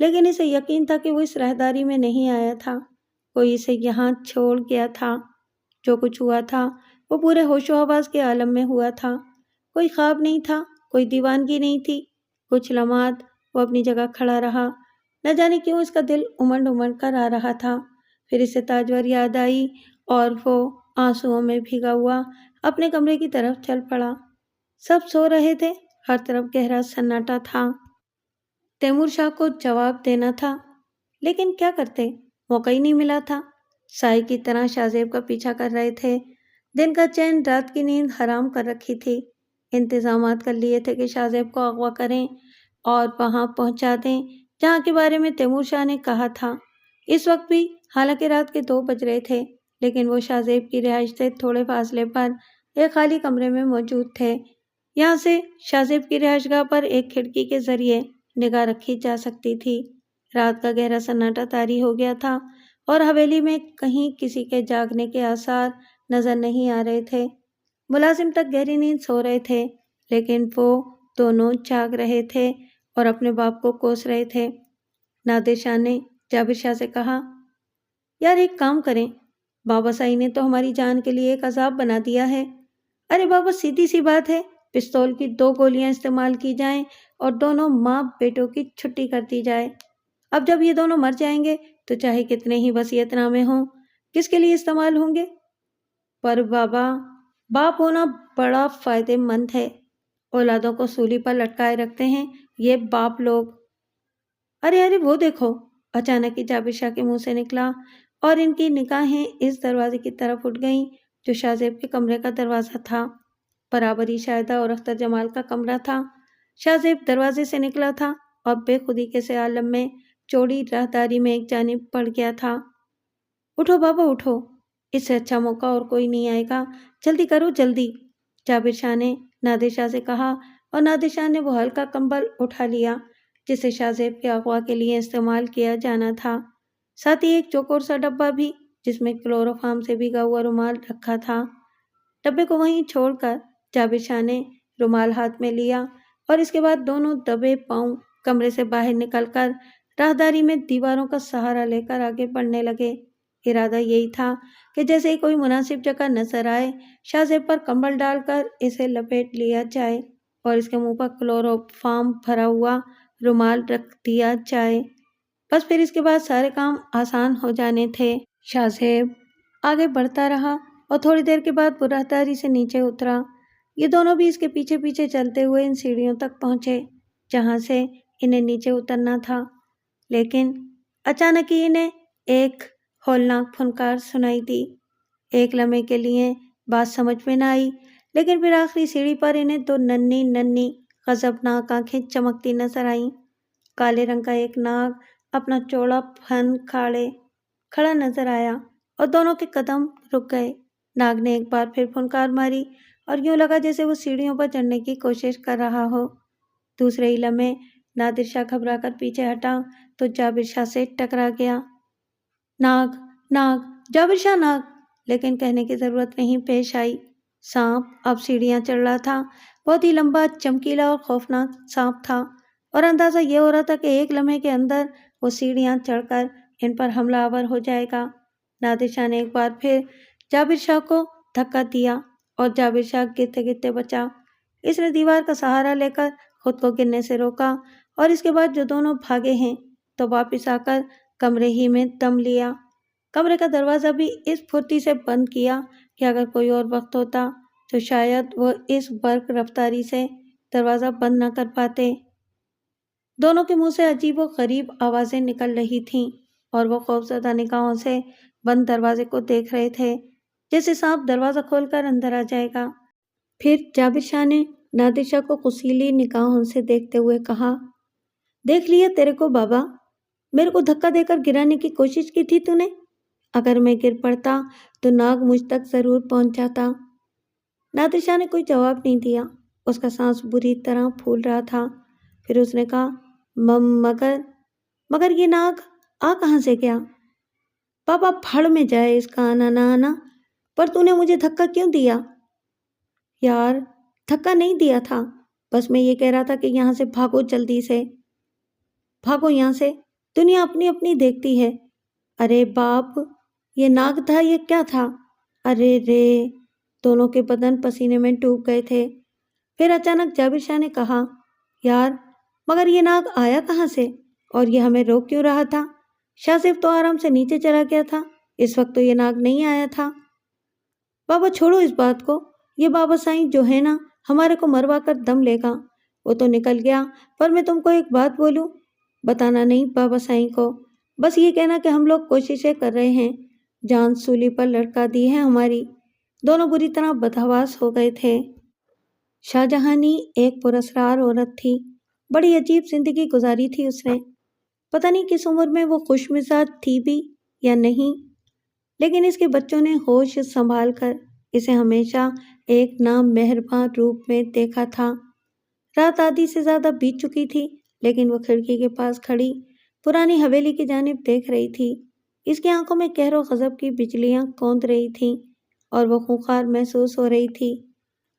لیکن اسے یقین تھا کہ وہ اس راہداری میں نہیں آیا تھا، کوئی اسے یہاں چھوڑ گیا تھا۔ جو کچھ ہوا تھا وہ پورے ہوش و حواس کے عالم میں ہوا تھا، کوئی خواب نہیں تھا، کوئی دیوانگی نہیں تھی۔ کچھ لمحات وہ اپنی جگہ کھڑا رہا، نہ جانے کیوں اس کا دل امنڈ امنڈ کر آ رہا تھا۔ پھر اسے تاجور یاد آئی اور وہ آنسوؤں میں بھیگا ہوا اپنے کمرے کی طرف چل پڑا۔ سب سو رہے تھے، ہر طرف گہرا سناٹا تھا۔ تیمور شاہ کو جواب دینا تھا، لیکن کیا کرتے؟ موقع ہی نہیں ملا تھا۔ سائے کی طرح شاہ زیب کا پیچھا کر رہے تھے، دن کا چین رات کی نیند حرام کر رکھی تھی۔ انتظامات کر لیے تھے کہ شاہ زیب کو اغوا کریں اور وہاں پہنچا دیں جہاں کے بارے میں تیمور شاہ نے کہا تھا۔ اس وقت بھی حالانکہ رات کے 2 بج رہے تھے، لیکن وہ شاہ زیب کی رہائش سے تھوڑے فاصلے پر ایک خالی کمرے میں موجود تھے۔ یہاں سے شاہ زیب کی رہائش گاہ پر ایک کھڑکی کے ذریعے نگاہ رکھی جا سکتی تھی۔ رات کا گہرا سناٹا طاری ہو گیا تھا اور حویلی میں کہیں کسی کے جاگنے کے آثار نظر نہیں آ رہے تھے۔ ملازم تک گہری نیند سو رہے تھے، لیکن وہ دونوں جاگ رہے تھے اور اپنے باپ کو کوس رہے تھے۔ نادر شاہ نے جابر شاہ سے کہا، یار ایک کام کریں، بابا سائی نے تو ہماری جان کے لیے ایک عذاب بنا دیا ہے۔ ارے بابا سیدھی سی بات ہے، پستول کی 2 گولیاں استعمال کی جائیں اور دونوں ماں بیٹوں کی چھٹی کر دی جائے۔ اب جب یہ دونوں مر جائیں گے تو چاہے کتنے ہی وصیت نامے ہوں، کس کے لیے استعمال ہوں گے؟ پر بابا، باپ ہونا بڑا فائدہ مند ہے، اولادوں کو سولی پر لٹکائے رکھتے ہیں یہ باپ لوگ۔ ارے وہ دیکھو، اچانک ہی جابر شاہ کے منہ سے نکلا اور ان کی نگاہیں اس دروازے کی طرف اٹھ گئیں جو شاہ زیب کے کمرے کا دروازہ تھا۔ برابری شاہدہ اور اختر جمال کا کمرہ تھا۔ شاہ زیب دروازے سے نکلا تھا اور بے خودی کے سے عالم میں چوڑی راہداری میں ایک جانب پڑ گیا تھا۔ اٹھو بابا اٹھو، اس سے اچھا موقع اور کوئی نہیں آئے گا، جلدی کرو جلدی، جابر شاہ نے نادر شاہ سے کہا اور نادر شاہ نے وہ ہلکا کمبل اٹھا لیا جسے شاہ زیب کے اغوا کے لیے استعمال کیا جانا تھا، ساتھ ہی ایک چوکور سا ڈبہ بھی جس میں کلوروفارم سے بھیگا ہوا رومال رکھا تھا۔ ڈبے کو وہیں چھوڑ کر جابر شاہ نے رومال ہاتھ میں لیا اور اس کے بعد دونوں دبے پاؤں کمرے سے باہر نکل کر راہداری میں دیواروں کا سہارا لے کر آگے بڑھنے لگے۔ ارادہ یہی تھا کہ جیسے ہی کوئی مناسب جگہ نظر آئے شاہ زیب پر کمبل ڈال کر اسے لپیٹ لیا جائے اور اس کے منہ پر کلوروفارم بھرا ہوا رومال رکھ دیا جائے، بس پھر اس کے بعد سارے کام آسان ہو جانے تھے۔ شاہ زیب آگے بڑھتا رہا اور تھوڑی دیر کے بعد وہ راہداری سے نیچے اترا۔ یہ دونوں بھی اس کے پیچھے پیچھے چلتے ہوئے ان سیڑھیوں تک پہنچے جہاں سے انہیں نیچے اترنا تھا، لیکن اچانک ہی انہیں ایک ہولناک پھنکار سنائی دی۔ ایک لمحے کے لیے بات سمجھ میں نہ آئی، لیکن پھر آخری سیڑھی پر انہیں 2 ننھی ننھی غضبناک آنکھیں چمکتی نظر آئیں۔ کالے رنگ کا ایک ناگ اپنا چوڑا پھن کھاڑے کھڑا نظر آیا اور دونوں کے قدم رک گئے۔ ناگ نے ایک بار پھر پھنکار ماری اور یوں لگا جیسے وہ سیڑھیوں پر چڑھنے کی کوشش کر رہا ہو۔ دوسرے ہی لمحے نادر شاہ گھبرا کر پیچھے ہٹا تو جابر شاہ سے ٹکرا گیا۔ ناگ ناگ جابر شاہ ناگ، لیکن کہنے کی ضرورت نہیں پیش آئی۔ سانپ اب سیڑھیاں چڑھ رہا تھا، بہت ہی لمبا، چمکیلا اور خوفناک سانپ تھا، اور اندازہ یہ ہو رہا تھا کہ ایک لمحے کے اندر وہ سیڑھیاں چڑھ کر ان پر حملہ آور ہو جائے گا۔ نادر شاہ نے ایک بار پھر جابر شاہ کو دھکا دیا اور جابر شاہ گرتے گرتے بچا۔ اس نے دیوار کا سہارا لے کر خود کو گرنے سے روکا اور اس کے بعد جو دونوں بھاگے ہیں تو واپس آ کر کمرے ہی میں دم لیا۔ کمرے کا دروازہ بھی اس پھرتی سے بند کیا کہ اگر کوئی اور وقت ہوتا تو شاید وہ اس برق رفتاری سے دروازہ بند نہ کر پاتے۔ دونوں کے منہ سے عجیب و غریب آوازیں نکل رہی تھیں اور وہ خوفزدہ نگاہوں سے بند دروازے کو دیکھ رہے تھے جیسے سانپ دروازہ کھول کر اندر آ جائے گا۔ پھر جابر شاہ نے نادر شاہ کو غصیلی نگاہوں سے دیکھتے ہوئے کہا، دیکھ لیا تیرے کو بابا، میرے کو دھکا دے کر گرانے کی کوشش کی تھی تو نے، اگر میں گر پڑتا تو ناگ مجھ تک ضرور پہنچ جاتا۔ نادر شاہ نے کوئی جواب نہیں دیا، اس کا سانس بری طرح پھول رہا تھا۔ پھر اس نے کہا، مگر یہ ناگ آ کہاں سے گیا؟ بابا پھڑ میں جائے اس کا آنا نہ آنا، پر تو نے مجھے دھکا کیوں دیا؟ یار دھکا نہیں دیا تھا، بس میں یہ کہہ رہا تھا کہ یہاں سے بھاگو، جلدی سے بھاگو یہاں سے، دنیا اپنی اپنی دیکھتی ہے۔ ارے باپ، یہ ناگ تھا، یہ کیا تھا؟ ارے رے! دونوں کے بدن پسینے میں ڈوب گئے تھے۔ پھر اچانک جابر شاہ نے کہا، یار مگر یہ ناگ آیا کہاں سے؟ اور یہ ہمیں روک کیوں رہا تھا؟ شاہ صرف تو آرام سے نیچے چلا گیا تھا، اس وقت تو یہ ناگ نہیں آیا تھا۔ بابا چھوڑو اس بات کو، یہ بابا سائیں جو ہے نا ہمارے کو مروا کر دم لے گا۔ وہ تو نکل گیا، پر میں تم کو ایک بات بولوں، بتانا نہیں بابا سائیں کو، بس یہ کہنا کہ ہم لوگ کوششیں کر رہے ہیں، جان سولی پر لٹکا دی ہے ہماری۔ دونوں بری طرح بدحواس ہو گئے تھے۔ شاہجہانی ایک پراسرار عورت تھی، بڑی عجیب زندگی گزاری تھی اس نے۔ پتہ نہیں کس عمر میں وہ خوش مزاج تھی بھی یا نہیں، لیکن اس کے بچوں نے ہوش سنبھال کر اسے ہمیشہ ایک نام مہربان روپ میں دیکھا تھا۔ رات آدھی سے زیادہ بیت چکی تھی، لیکن وہ کھڑکی کے پاس کھڑی پرانی حویلی کی جانب دیکھ رہی تھی۔ اس کی آنکھوں میں قہر و غضب کی بجلیاں کوند رہی تھیں اور وہ خونخوار محسوس ہو رہی تھی،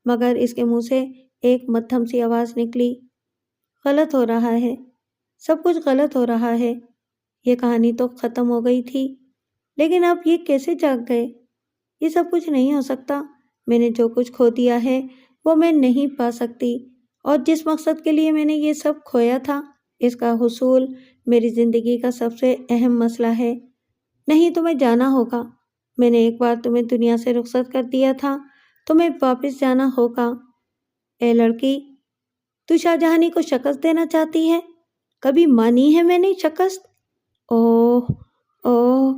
مگر اس کے منہ سے ایک مدھم سی آواز نکلی، غلط ہو رہا ہے، سب کچھ غلط ہو رہا ہے۔ یہ کہانی تو ختم ہو گئی تھی، لیکن اب یہ کیسے جاگ گئے؟ یہ سب کچھ نہیں ہو سکتا۔ میں نے جو کچھ کھو دیا ہے وہ میں نہیں پا سکتی، اور جس مقصد کے لیے میں نے یہ سب کھویا تھا اس کا حصول میری زندگی کا سب سے اہم مسئلہ ہے۔ نہیں، تمہیں جانا ہوگا۔ میں نے ایک بار تمہیں دنیا سے رخصت کر دیا تھا، تمہیں واپس جانا ہوگا۔ اے لڑکی، تو شاہجہانی کو شکست دینا چاہتی ہے؟ کبھی مانی ہے میں نے شکست؟ اوہ اوہ!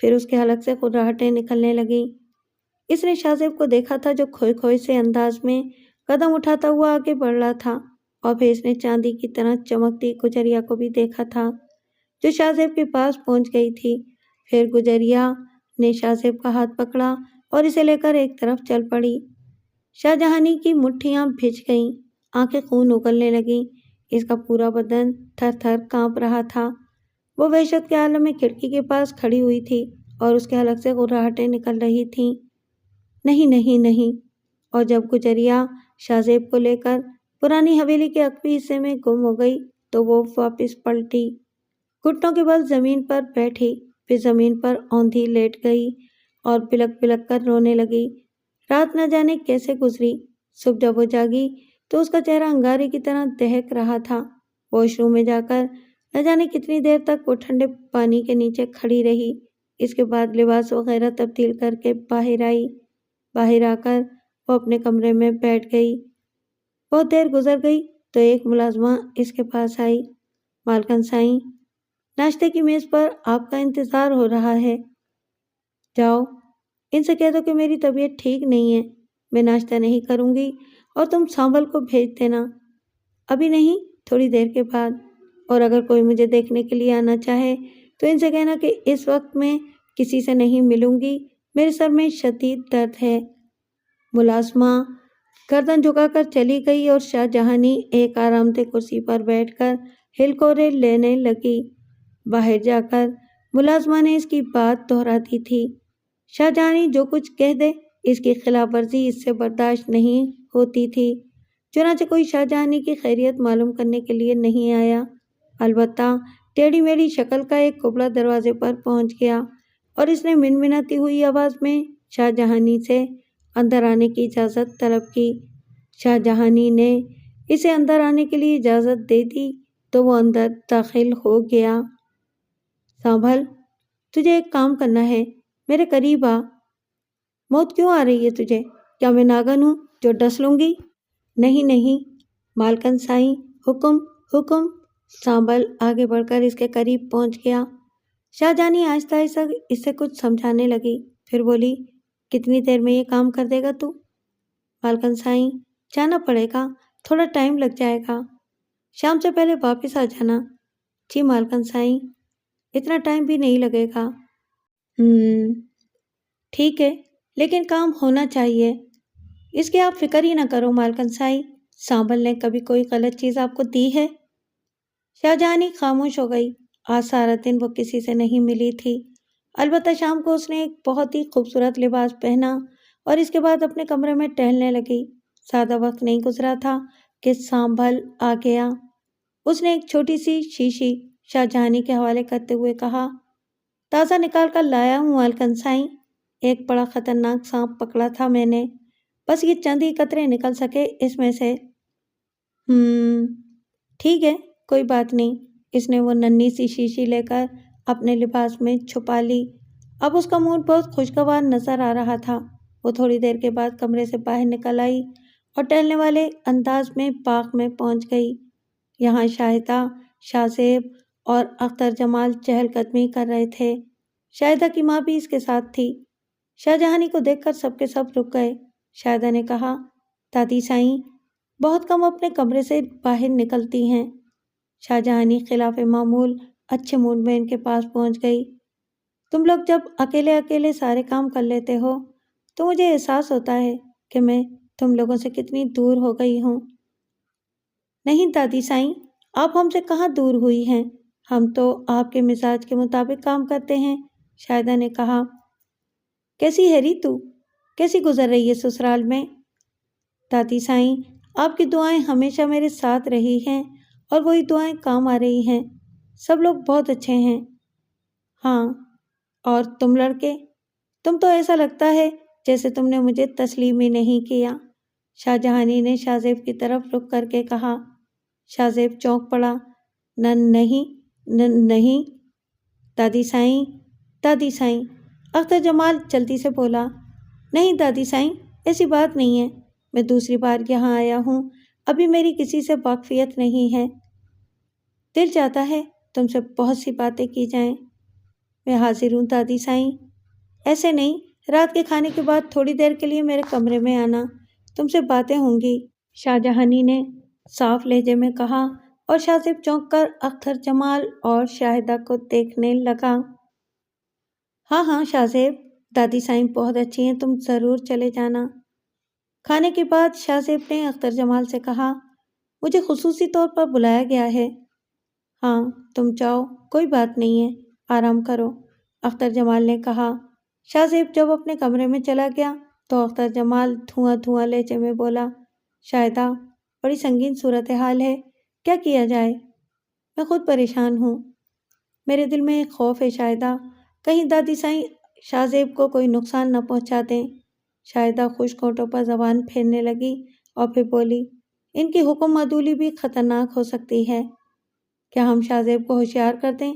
پھر اس کے حلق سے کھرراہٹیں نکلنے لگیں۔ اس نے شاہ زیب کو دیکھا تھا جو کھوئے کھوئے سے انداز میں قدم اٹھاتا ہوا آگے بڑھ رہا تھا، اور پھر اس نے چاندی کی طرح چمکتی گجریا کو بھی دیکھا تھا جو شاہ زیب کے پاس پہنچ گئی تھی۔ پھر گجریا نے شاہ زیب کا ہاتھ پکڑا اور اسے لے کر ایک طرف چل پڑی۔ شاہجہانی کی مٹھیاں بھیج گئیں، آنکھیں خون اگلنے لگیں، اس کا پورا بدن تھر تھر کانپ رہا تھا۔ وہ وحشت کے عالم میں کھڑکی کے پاس کھڑی ہوئی تھی اور اس کے حلق سے کھرراہٹیں نکل رہی تھیں۔ نہیں نہیں نہیں! اور جب گجریا شاہ زیب کو لے کر پرانی حویلی کے عقبی حصے میں گم ہو گئی تو وہ واپس پلٹی، گھٹنوں کے بل زمین پر بیٹھی، پھر زمین پر اوندھی لیٹ گئی اور بلک بلک کر رونے لگی۔ رات نہ جانے کیسے گزری۔ صبح جب وہ جاگی تو اس کا چہرہ انگارے کی طرح دہک رہا تھا۔ واش روم میں جا کر نہ جانے کتنی دیر تک وہ ٹھنڈے پانی کے نیچے کھڑی رہی۔ اس کے بعد لباس وغیرہ تبدیل کر کے باہر آئی۔ باہر آ کر وہ اپنے کمرے میں بیٹھ گئی۔ بہت دیر گزر گئی تو ایک ملازمہ اس کے پاس آئی۔ مالکن سائیں، ناشتے کی میز پر آپ کا انتظار ہو رہا ہے۔ جاؤ، ان سے کہہ دو کہ میری طبیعت ٹھیک نہیں ہے، میں ناشتہ نہیں کروں گی، اور تم سانبھل کو بھیج دینا۔ ابھی نہیں، تھوڑی دیر کے بعد۔ اور اگر کوئی مجھے دیکھنے کے لیے آنا چاہے تو ان سے کہنا کہ اس وقت میں کسی سے نہیں ملوں گی، میرے سر میں شدید درد ہے۔ ملازمہ گردن جھکا کر چلی گئی اور شاہ جہانی ایک آرام دہ کرسی پر بیٹھ کر ہلکورے لینے لگی۔ باہر جا کر ملازمہ نے اس کی بات دہرا دی تھی، شاہ جہانی جو کچھ کہہ دے اس کی خلاف ورزی اس سے برداشت نہیں ہوتی تھی۔ چنانچہ کوئی شاہ جہانی کی خیریت معلوم کرنے کے لیے نہیں آیا، البتہ ٹیڑھی میڑھی شکل کا ایک کبڑا دروازے پر پہنچ گیا اور اس نے منمناتی ہوئی آواز میں شاہ جہانی سے اندر آنے کی اجازت طلب کی۔ شاہ جہانی نے اسے اندر آنے کے لیے اجازت دے دی تو وہ اندر داخل ہو گیا۔ سانبھل، تجھے ایک کام کرنا ہے، میرے قریب آ۔ موت کیوں آ رہی ہے تجھے؟ کیا میں ناگن ہوں جو ڈس لوں گی؟ نہیں نہیں، مالکن سائیں، حکم حکم۔ سانبھل آگے بڑھ کر اس کے قریب پہنچ گیا۔ شاہ جہانی آہستہ آہستہ اس سے کچھ سمجھانے لگی، پھر بولی، کتنی دیر میں یہ کام کر دے گا تو؟ مالکن سائیں، جانا پڑے گا، تھوڑا ٹائم لگ جائے گا، شام سے پہلے واپس آ جانا۔ جی مالکن سائیں، اتنا ٹائم بھی نہیں لگے گا۔ ٹھیک ہے، لیکن کام ہونا چاہیے، اس کی آپ فکر ہی نہ کرو مالکن سائیں۔ سانبھل نے کبھی کوئی غلط چیز آپ کو دی ہے؟ شاہ جہانی خاموش ہو گئی۔ آج سارا دن وہ کسی سے نہیں ملی تھی، البتہ شام کو اس نے ایک بہت ہی خوبصورت لباس پہنا اور اس کے بعد اپنے کمرے میں ٹہلنے لگی۔ زیادہ وقت نہیں گزرا تھا کہ سانبھل آ گیا۔ اس نے ایک چھوٹی سی شیشی شاہجہانی کے حوالے کرتے ہوئے کہا، تازہ نکال کر لایا ہوں الکن سائیں، ایک بڑا خطرناک سانپ پکڑا تھا میں نے، بس یہ چند ہی قطرے نکل سکے اس میں سے۔ ٹھیک ہے، کوئی بات نہیں۔ اس نے وہ ننھی سی شیشی لے کر اپنے لباس میں چھپا لی۔ اب اس کا موڈ بہت خوشگوار نظر آ رہا تھا۔ وہ تھوڑی دیر کے بعد کمرے سے باہر نکل آئی اور ٹہلنے والے انداز میں باغ میں پہنچ گئی۔ یہاں شاہدہ، شاہ زیب اور اختر جمال چہل قدمی کر رہے تھے۔ شاہدہ کی ماں بھی اس کے ساتھ تھی۔ شاہجہانی کو دیکھ کر سب کے سب رک گئے۔ شاہدہ نے کہا، دادی سائیں بہت کم اپنے کمرے سے باہر نکلتی ہیں۔ شاہجہانی خلاف معمول اچھے موڈ میں ان کے پاس پہنچ گئی۔ تم لوگ جب اکیلے اکیلے سارے کام کر لیتے ہو تو مجھے احساس ہوتا ہے کہ میں تم لوگوں سے کتنی دور ہو گئی ہوں۔ نہیں دادی سائیں، آپ ہم سے کہاں دور ہوئی ہیں، ہم تو آپ کے مزاج کے مطابق کام کرتے ہیں، شاہدہ نے کہا۔ کیسی ہے ریتو، کیسی گزر رہی ہے سسرال میں؟ دادی سائیں، آپ کی دعائیں ہمیشہ میرے ساتھ رہی ہیں اور وہی دعائیں کام آ رہی ہیں۔ سب لوگ بہت اچھے ہیں۔ ہاں، اور تم لڑکے، تم تو ایسا لگتا ہے جیسے تم نے مجھے تسلیم ہی نہیں کیا، شاہجہانی نے شاہ زیب کی طرف رخ کر کے کہا۔ شاہ زیب چونک پڑا۔ نہیں دادی سائیں، دادی سائیں، اختر جمال جلدی سے بولا۔ نہیں دادی سائیں، ایسی بات نہیں ہے، میں دوسری بار یہاں آیا ہوں، ابھی میری کسی سے واقفیت نہیں ہے۔ دل چاہتا ہے تم سے بہت سی باتیں کی جائیں۔ میں حاضر ہوں دادی سائیں۔ ایسے نہیں، رات کے کھانے کے بعد تھوڑی دیر کے لیے میرے کمرے میں آنا، تم سے باتیں ہوں گی، شاہجہانی نے صاف لہجے میں کہا، اور شاہ زیب چونک کر اختر جمال اور شاہدہ کو دیکھنے لگا۔ ہاں ہاں شاہ زیب، دادی سائیں بہت اچھی ہیں، تم ضرور چلے جانا۔ کھانے کے بعد شاہ زیب نے اختر جمال سے کہا، مجھے خصوصی طور پر بلایا گیا ہے۔ ہاں تم جاؤ، کوئی بات نہیں ہے، آرام کرو، اختر جمال نے کہا۔ شاہ زیب جب اپنے کمرے میں چلا گیا تو اختر جمال دھواں لہجے میں بولا، شاہدہ بڑی سنگین صورتحال ہے، کیا کیا جائے؟ میں خود پریشان ہوں، میرے دل میں ایک خوف ہے شاہدہ، کہیں دادی سائیں شاہ زیب کو کوئی نقصان نہ پہنچا دیں۔ شاہدہ خشک ہونٹوں پر زبان پھیرنے لگی اور پھر بولی، ان کی حکم عدولی بھی خطرناک ہو سکتی ہے، کیا ہم شاہ زیب کو ہوشیار کر دیں؟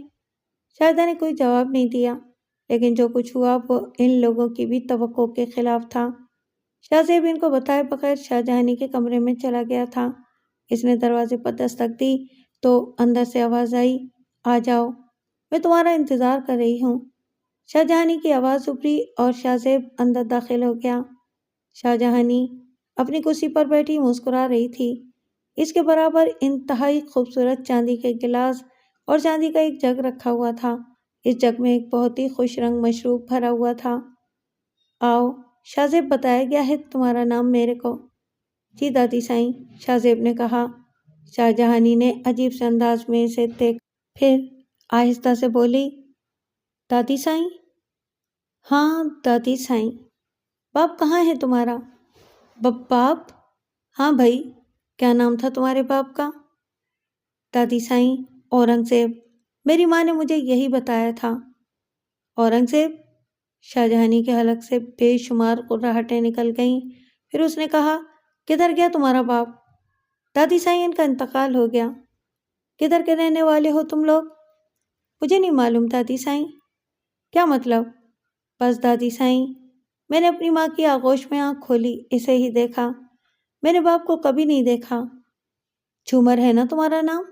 شاہدہ نے کوئی جواب نہیں دیا، لیکن جو کچھ ہوا وہ ان لوگوں کی بھی توقع کے خلاف تھا۔ شاہ زیب ان کو بتائے بغیر شاہجہانی کے کمرے میں چلا گیا تھا۔ اس نے دروازے پر دستک دی تو اندر سے آواز آئی، آ جاؤ، میں تمہارا انتظار کر رہی ہوں۔ شاہجہانی کی آواز ابھری اور شاہ زیب اندر داخل ہو گیا۔ شاہجہانی اپنی کرسی پر بیٹھی مسکرا رہی تھی۔ اس کے برابر انتہائی خوبصورت چاندی کے گلاس اور چاندی کا ایک جگ رکھا ہوا تھا۔ اس جگ میں ایک بہت ہی خوش رنگ مشروب بھرا ہوا تھا۔ آؤ، شاہ زیب بتایا گیا ہے تمہارا نام میرے کو۔ جی دادی سائیں، شاہ زیب نے کہا۔ شاہجہانی نے عجیب سے انداز میں اسے دیکھ پھر آہستہ سے بولی، دادی سائیں؟ ہاں دادی سائیں۔ باپ کہاں ہے تمہارا؟ باپ؟ ہاں بھائی، کیا نام تھا تمہارے باپ کا؟ دادی سائیں، اورنگزیب، میری ماں نے مجھے یہی بتایا تھا۔ اورنگزیب؟ شاہجہانی کے حلق سے بے شمار قرراہٹیں نکل گئیں۔ پھر اس نے کہا، کدھر گیا تمہارا باپ؟ دادی سائیں، ان کا انتقال ہو گیا۔ کدھر کے رہنے والے ہو تم لوگ؟ مجھے نہیں معلوم دادی سائیں۔ کیا مطلب؟ بس دادی سائیں، میں نے اپنی ماں کی آغوش میں آنکھ کھولی، اسے ہی دیکھا، میں نے باپ کو کبھی نہیں دیکھا۔ جھومر ہے نا تمہارا نام؟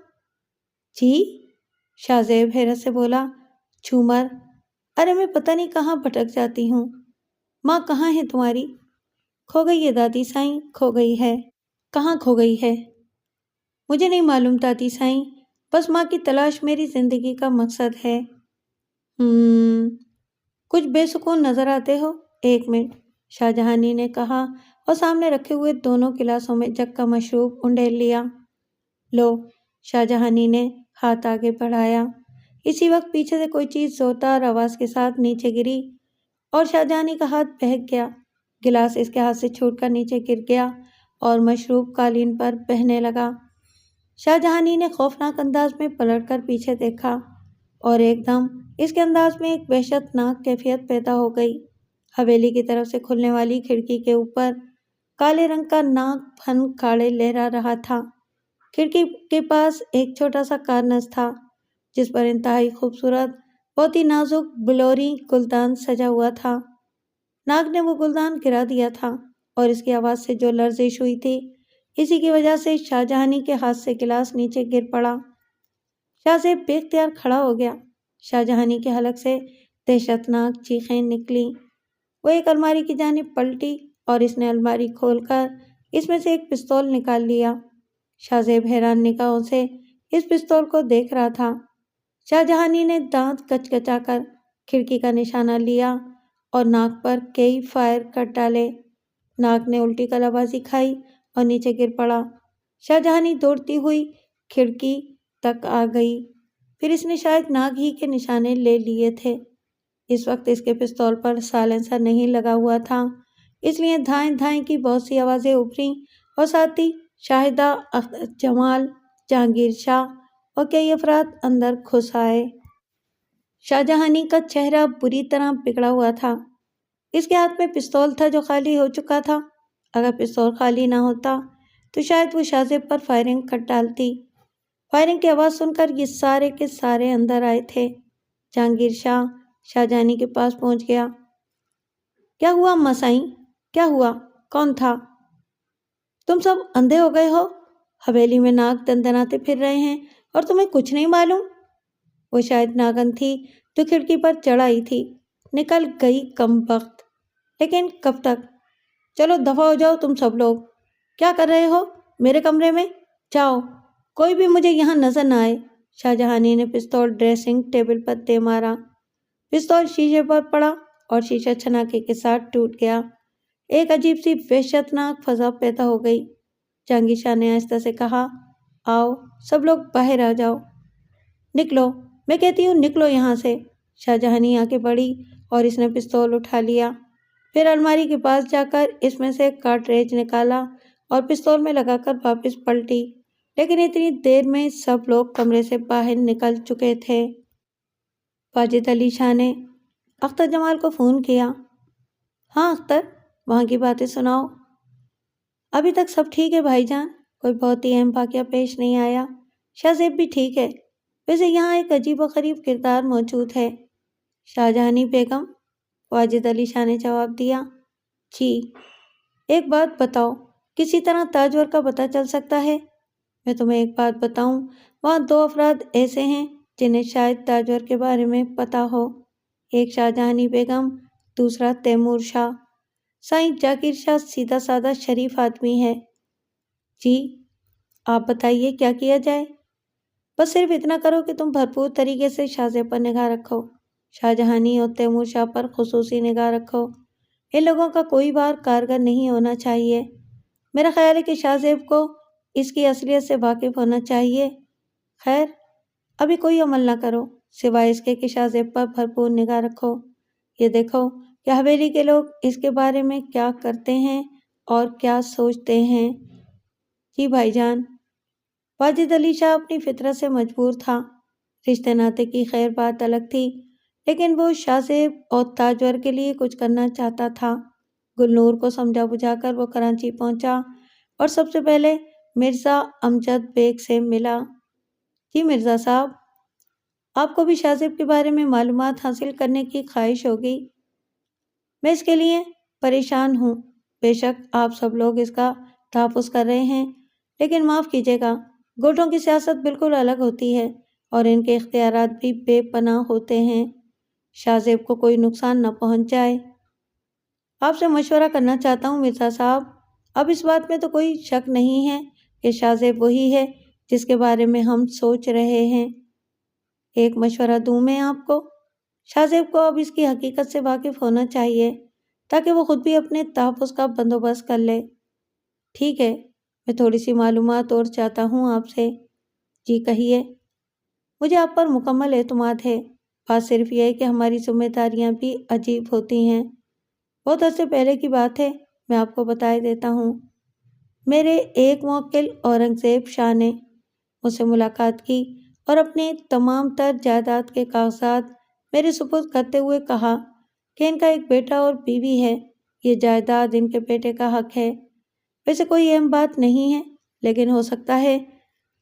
جی؟ شاہ زیب حیرت سے بولا، جھومر؟ ارے میں پتہ نہیں کہاں بھٹک جاتی ہوں۔ ماں کہاں ہے تمہاری؟ کھو گئی ہے دادی سائیں، کھو گئی ہے۔ کہاں کھو گئی ہے؟ مجھے نہیں معلوم دادی سائیں، بس ماں کی تلاش میری زندگی کا مقصد ہے۔ کچھ بے سکون نظر آتے ہو، ایک منٹ، شاہجہانی نے کہا اور سامنے رکھے ہوئے دونوں گلاسوں میں جگ کا مشروب انڈیل لیا۔ لو، شاہجہانی نے ہاتھ آگے بڑھایا۔ اسی وقت پیچھے سے کوئی چیز زوردار آواز کے ساتھ نیچے گری اور شاہجہانی کا ہاتھ بہک گیا۔ گلاس اس کے ہاتھ سے چھوٹ کر نیچے گر گیا اور مشروب قالین پر بہنے لگا۔ شاہجہانی نے خوفناک انداز میں پلٹ کر پیچھے دیکھا اور ایک دم اس کے انداز میں ایک وحشتناک کیفیت پیدا ہو گئی۔ حویلی کی طرف سے کھلنے والی کھڑکی کے اوپر کالے رنگ کا ناگ پھن کاڑے لہرا رہا تھا۔ کھڑکی کے پاس ایک چھوٹا سا کارنس تھا جس پر انتہائی خوبصورت بہت ہی نازک بلوری گلدان سجا ہوا تھا۔ ناگ نے وہ گلدان گرا دیا تھا اور اس کی آواز سے جو لرزش ہوئی تھی اسی کی وجہ سے شاہجہانی کے ہاتھ سے گلاس نیچے گر پڑا۔ شاہزیب بے اختیار کھڑا ہو گیا۔ شاہجہانی کے حلق سے دہشتناک چیخیں نکلیں۔ وہ ایک الماری کی جانب پلٹی اور اس نے الماری کھول کر اس میں سے ایک پستول نکال لیا۔ شاہزیب حیران نگاہوں سے اس پستول کو دیکھ رہا تھا۔ شاہجہانی نے دانت کچکچا کر کھڑکی کا نشانہ لیا اور ناگ پر کئی فائر کر ڈالے۔ ناگ نے الٹی کلا بازی کھائی اور نیچے گر پڑا۔ شاہجہانی دوڑتی ہوئی کھڑکی تک آ گئی۔ پھر اس نے شاید ناگ ہی کے نشانے لے لیے تھے۔ اس وقت اس کے پستول پر سائلنسر نہیں لگا ہوا تھا، اس لیے دھائیں دھائیں کی بہت سی آوازیں ابھریں اور ساتھ ہی شاہدہ اختر جمال، جہانگیر شاہ اور کئی افراد اندر گھس آئے۔ شاہجہانی کا چہرہ بری طرح بگڑا ہوا تھا۔ اس کے ہاتھ میں پستول تھا جو خالی ہو چکا تھا۔ اگر پستول خالی نہ ہوتا تو شاید وہ شاہزیب پر فائرنگ کر ڈالتی۔ فائرنگ کی آواز سن کر یہ سارے کے سارے اندر آئے تھے۔ جہانگیر شاہ شاہجہانی کے پاس پہنچ گیا۔ کیا ہوا اماں سائیں؟ کیا ہوا؟ کون تھا؟ تم سب اندھے ہو گئے ہو؟ حویلی میں ناگ دندناتے پھر رہے ہیں اور تمہیں کچھ نہیں معلوم؟ وہ شاید ناگن تھی جو کھڑکی پر چڑھ آئی تھی۔ نکل گئی کم بخت۔ لیکن کب تک؟ چلو دفع ہو جاؤ تم سب لوگ۔ کیا کر رہے ہو میرے کمرے میں؟ جاؤ، کوئی بھی مجھے یہاں نظر نہ آئے۔ شاہجہانی نے پستول ڈریسنگ ٹیبل پر دے مارا۔ پستول شیشے پر پڑا اور شیشہ چھناکے کے ساتھ ٹوٹ گیا۔ ایک عجیب سی وحشتناک فضا پیدا ہو گئی۔ جہانگیر شاہ نے آہستہ سے کہا، آؤ سب لوگ باہر آ جاؤ۔ نکلو، میں کہتی ہوں نکلو یہاں سے۔ شاہجہانی آگے بڑھی اور اس نے پستول اٹھا لیا۔ پھر الماری کے پاس جا کر اس میں سے کارٹریج نکالا اور پستول میں لگا کر واپس پلٹی، لیکن اتنی دیر میں سب لوگ کمرے سے باہر نکل چکے تھے۔ واجد علی شاہ نے اختر جمال کو فون کیا۔ ہاں اختر، وہاں کی باتیں سناؤ۔ ابھی تک سب ٹھیک ہے بھائی جان، کوئی بہت ہی اہم واقعہ پیش نہیں آیا۔ شاہزیب بھی ٹھیک ہے، ویسے یہاں ایک عجیب و غریب کردار موجود ہے۔ شاہجہانی بیگم، واجد علی شاہ نے جواب دیا۔ جی، ایک بات بتاؤ، کسی طرح تاجور کا پتہ چل سکتا ہے؟ میں تمہیں ایک بات بتاؤں، وہاں دو افراد ایسے ہیں جنہیں شاید تاجور کے بارے میں پتہ ہو۔ ایک شاہجہانی بیگم، دوسرا تیمور شاہ۔ سائیں جاکر شاہ سیدھا سادہ شریف آدمی ہے۔ جی، آپ بتائیے کیا کیا جائے؟ بس صرف اتنا کرو کہ تم بھرپور طریقے سے شاہزیب پر نگاہ رکھو۔ شاہجہانی اور تیمور شاہ پر خصوصی نگاہ رکھو۔ ان لوگوں کا کوئی وار کارگر نہیں ہونا چاہیے۔ میرا خیال ہے کہ شاہزیب کو اس کی اصلیت سے واقف ہونا چاہیے۔ خیر، ابھی کوئی عمل نہ کرو سوائے اس کے کہ شاہزیب پر بھرپور نگاہ رکھو۔ یہ دیکھو کہ حویلی کے لوگ اس کے بارے میں کیا کرتے ہیں اور کیا سوچتے ہیں۔ جی بھائی جان۔ واجد علی شاہ اپنی فطرت سے مجبور تھا۔ رشتے ناطے کی خیر بات الگ تھی، لیکن وہ شاہزیب اور تاجور کے لیے کچھ کرنا چاہتا تھا۔ گلنور کو سمجھا بجھا کر وہ کراچی پہنچا اور سب سے پہلے مرزا امجد بیگ سے ملا۔ جی مرزا صاحب، آپ کو بھی شاہزیب کے بارے میں معلومات حاصل کرنے کی خواہش ہوگی۔ میں اس کے لیے پریشان ہوں۔ بے شک آپ سب لوگ اس کا تحفظ کر رہے ہیں، لیکن معاف کیجیے گا، گوٹوں کی سیاست بالکل الگ ہوتی ہے اور ان کے اختیارات بھی بے پناہ ہوتے ہیں۔ شاہزیب کو کوئی نقصان نہ پہنچ جائے۔ آپ سے مشورہ کرنا چاہتا ہوں مرزا صاحب۔ اب اس بات میں تو کوئی شک نہیں ہے کہ شاہزیب وہی ہے جس کے بارے میں ہم سوچ رہے ہیں۔ ایک مشورہ دوں میں آپ کو؟ شاہزیب کو اب اس کی حقیقت سے واقف ہونا چاہیے تاکہ وہ خود بھی اپنے تحفظ کا بندوبست کر لے۔ ٹھیک ہے، میں تھوڑی سی معلومات اور چاہتا ہوں آپ سے۔ جی کہیے۔ مجھے آپ پر مکمل اعتماد ہے، بات صرف یہ ہے کہ ہماری ذمہ داریاں بھی عجیب ہوتی ہیں۔ بہت عرصے پہلے کی بات ہے، میں آپ کو بتائے دیتا ہوں۔ میرے ایک موکل اورنگزیب شاہ نے مجھ سے ملاقات کی اور اپنے تمام تر جائیداد کے کاغذات میرے سپرد کرتے ہوئے کہا کہ ان کا ایک بیٹا اور بیوی ہے، یہ جائیداد ان کے بیٹے کا حق ہے۔ ویسے کوئی اہم بات نہیں ہے، لیکن ہو سکتا ہے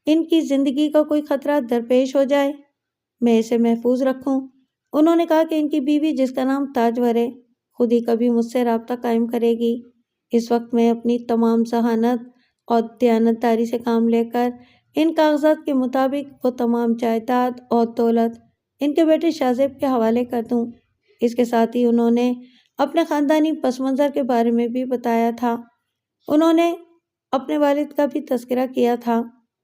ان کی زندگی کا کوئی خطرہ درپیش ہو جائے، میں اسے محفوظ رکھوں۔ انہوں نے کہا کہ ان کی بیوی جس کا نام تاجور ہے خود ہی کبھی مجھ سے رابطہ قائم کرے گی۔ اس وقت میں اپنی تمام ذہانت اور دیانتداری سے کام لے کر ان کاغذات کے مطابق وہ تمام جائیداد اور دولت ان کے بیٹے شاہزیب کے حوالے کر دوں۔ اس کے ساتھ ہی انہوں نے اپنے خاندانی پس منظر کے بارے میں بھی بتایا تھا۔ انہوں نے اپنے والد کا بھی تذکرہ کیا تھا،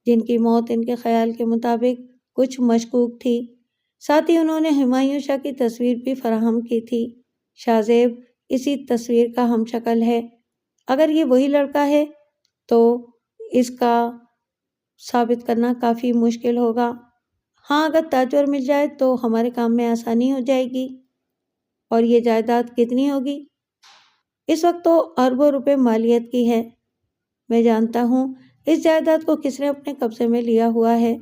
جن کی موت ان کے خیال کے مطابق کچھ مشکوک تھی۔ ساتھ ہی انہوں نے ہمایوں شاہ کی تصویر بھی فراہم کی تھی۔ شاہزیب اسی تصویر کا ہم شکل ہے۔ اگر یہ وہی لڑکا ہے تو اس کا ثابت کرنا کافی مشکل ہوگا۔ ہاں، اگر تاجور مل جائے تو ہمارے کام میں آسانی ہو جائے گی۔ اور یہ جائیداد کتنی ہوگی؟ اس وقت تو اربوں روپے مالیت کی ہے۔ میں جانتا ہوں اس جائیداد کو کس نے اپنے قبضے میں لیا ہوا ہے۔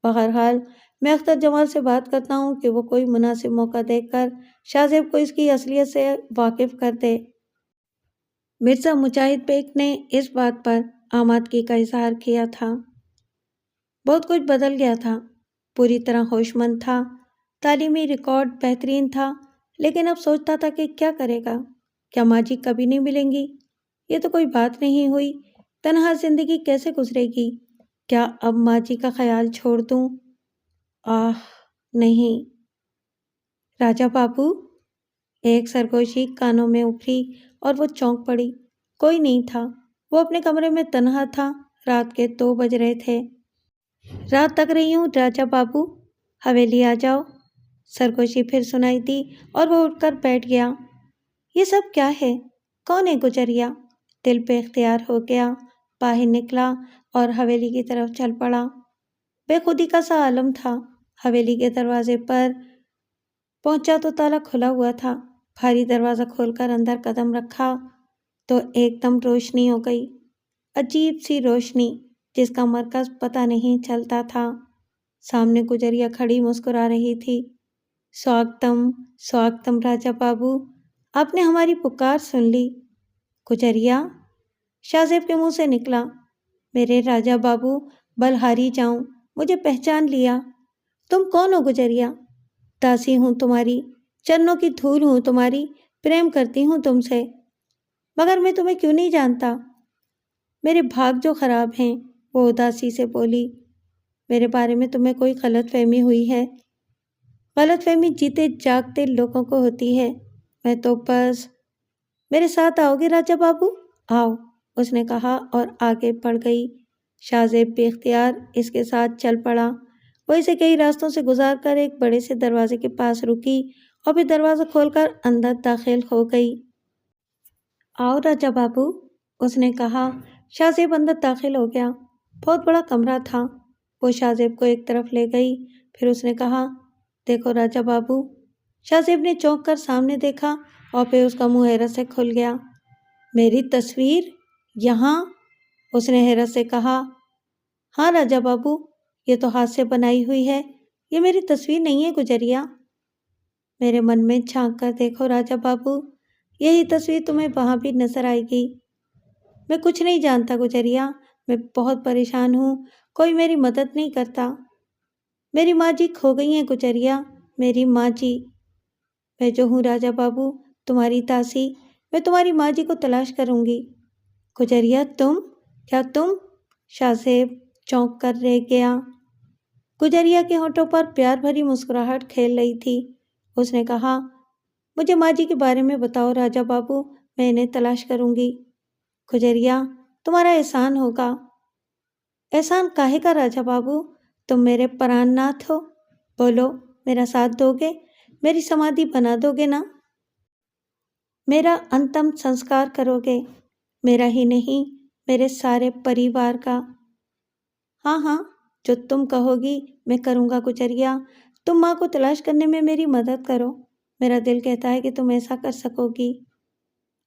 بہرحال میں اختر جمال سے بات کرتا ہوں کہ وہ کوئی مناسب موقع دیکھ کر شاہزیب کو اس کی اصلیت سے واقف کر دے۔ مرزا مجاہد بیگ نے اس بات پر آمادگی کا اظہار کیا تھا۔ بہت کچھ بدل گیا تھا، پوری طرح ہوش مند تھا، تعلیمی ریکارڈ بہترین تھا، لیکن اب سوچتا تھا کہ کیا کرے گا؟ کیا ماں جی کبھی نہیں ملیں گی؟ یہ تو کوئی بات نہیں ہوئی۔ تنہا زندگی کیسے گزرے گی؟ کیا اب ماں جی کا خیال چھوڑ دوں؟ نہیں۔ راجہ بابو؟ ایک سرگوشی کانوں میں ابھری اور وہ چونک پڑی۔ کوئی نہیں تھا، وہ اپنے کمرے میں تنہا تھا۔ رات کے 2 بج رہے تھے۔ رات تک رہی ہوں راجہ بابو، حویلی آ جاؤ۔ سرگوشی پھر سنائی دی اور وہ اٹھ کر بیٹھ گیا۔ یہ سب کیا ہے؟ کون ہے گجریا؟ دل پہ اختیار ہو گیا، باہر نکلا اور حویلی کی طرف چل پڑا۔ بے خودی کا سا عالم تھا۔ حویلی کے دروازے پر پہنچا تو تالا کھلا ہوا تھا۔ بھاری دروازہ کھول کر اندر قدم رکھا تو ایک دم روشنی ہو گئی، عجیب سی روشنی جس کا مرکز پتہ نہیں چلتا تھا۔ سامنے گجریا کھڑی مسکرا رہی تھی۔ سواگتم، سواگتم راجہ بابو، آپ نے ہماری پکار سن لی۔ گجریا؟ شاہزیب کے منہ سے نکلا۔ میرے راجہ بابو، بلہاری جاؤں، مجھے پہچان لیا؟ تم کون ہو گجریا؟ داسی ہوں تمہاری، چرنوں کی دھول ہوں تمہاری، پریم کرتی ہوں تم سے، مگر میں تمہیں کیوں نہیں جانتا؟ میرے بھاگ جو خراب ہیں، وہ اداسی سے بولی۔ میرے بارے میں تمہیں کوئی غلط فہمی ہوئی ہے۔ غلط فہمی جیتے جاگتے لوگوں کو ہوتی ہے، میں تو بس۔ میرے ساتھ آؤ گے راجہ بابو؟ آؤ، اس نے کہا اور آگے بڑھ گئی۔ شاہزیب بے اختیار اس کے ساتھ چل پڑا۔ وہ اسے کئی راستوں سے گزار کر ایک بڑے سے دروازے کے پاس رکی اور پھر دروازہ کھول کر اندر داخل ہو گئی۔ آؤ راجہ بابو، اس نے کہا۔ شاہزیب اندر داخل ہو گیا۔ بہت بڑا کمرہ تھا۔ وہ شاہزیب کو ایک طرف لے گئی، پھر اس نے کہا، دیکھو راجہ بابو۔ شاہزیب نے چونک کر سامنے دیکھا اور پھر اس کا منہ حیرت سے کھل گیا۔ میری تصویر یہاں؟ اس نے حیرت سے کہا۔ ہاں راجہ بابو، یہ تو ہاتھ سے بنائی ہوئی ہے، یہ میری تصویر نہیں ہے گجریا۔ میرے من میں جھانک کر دیکھو راجہ بابو، یہی تصویر تمہیں وہاں بھی نظر آئے گی۔ میں کچھ نہیں جانتا گجریا، میں بہت پریشان ہوں، کوئی میری مدد نہیں کرتا۔ میری ماں جی کھو گئی ہیں گجریا، میری ماں جی۔ میں جو ہوں راجہ بابو، تمہاری داسی، میں تمہاری ماں جی کو تلاش کروں گی۔ گجریا تم؟ کیا تم؟ شاہزیب چونک کر رہ گیا۔ گجریا کے ہونٹوں پر پیار بھری مسکراہٹ کھیل رہی تھی۔ اس نے کہا، مجھے ماں جی کے بارے میں بتاؤ راجہ بابو، میں انہیں تلاش کروں گی۔ گجریا، تمہارا احسان ہوگا۔ احسان کاہے کا راجہ بابو؟ تم میرے پران ناتھ ہو، بولو، میرا ساتھ دو گے؟ میری سمادھی بنا دو گے نا؟ میرا انتم سنسکار کرو گے؟ میرا ہی نہیں، میرے سارے پریوار کا۔ ہاں ہاں، جو تم کہو گی میں کروں گا گجریا۔ تم ماں کو تلاش کرنے میں میری مدد کرو، میرا دل کہتا ہے کہ تم ایسا کر سکو گی۔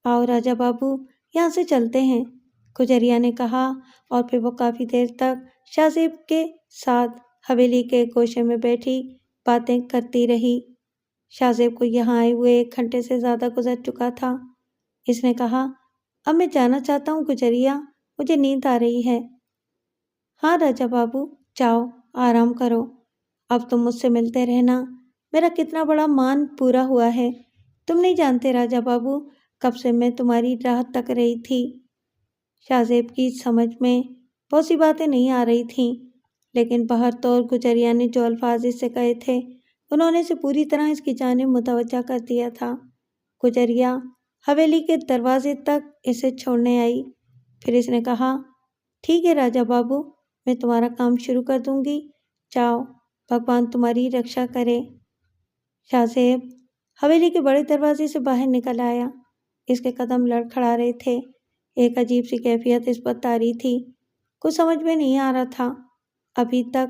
آؤ راجہ بابو، یہاں سے چلتے ہیں، گجریا نے کہا، اور پھر وہ کافی دیر تک شاہ زیب کے ساتھ حویلی کے گوشے میں بیٹھی باتیں کرتی رہی۔ شاہ زیب کو یہاں آئے ہوئے 1 گھنٹے سے زیادہ گزر چکا تھا۔ اس نے کہا، اب میں جانا چاہتا ہوں گجریا، مجھے نیند آ رہی ہے۔ ہاں راجا بابو، جاؤ آرام کرو، اب تم مجھ سے ملتے رہنا، میرا کتنا بڑا مان پورا ہوا ہے۔ تم نہیں جانتے راجا بابو، کب سے میں تمہاری راہ تک رہی تھی۔ شاہ زیب کی سمجھ میں بہت سی باتیں نہیں آ رہی تھیں، لیکن بہر طور گجریا نے جو الفاظ اس سے کہے تھے انہوں نے اسے پوری طرح اس کی جانب متوجہ کر دیا تھا۔ گجریا حویلی کے دروازے تک اسے چھوڑنے آئی، پھر اس نے کہا، ٹھیک ہے راجا بابو، میں تمہارا کام شروع کر دوں گی، جاؤ، بھگوان تمہاری رکشا کرے۔ شاہ زیب حویلی کے بڑے دروازے سے باہر نکل آیا۔ اس کے قدم لڑکھڑا رہے تھے، ایک عجیب سی کیفیت اس پر طاری تھی، کچھ سمجھ میں نہیں آ رہا تھا۔ ابھی تک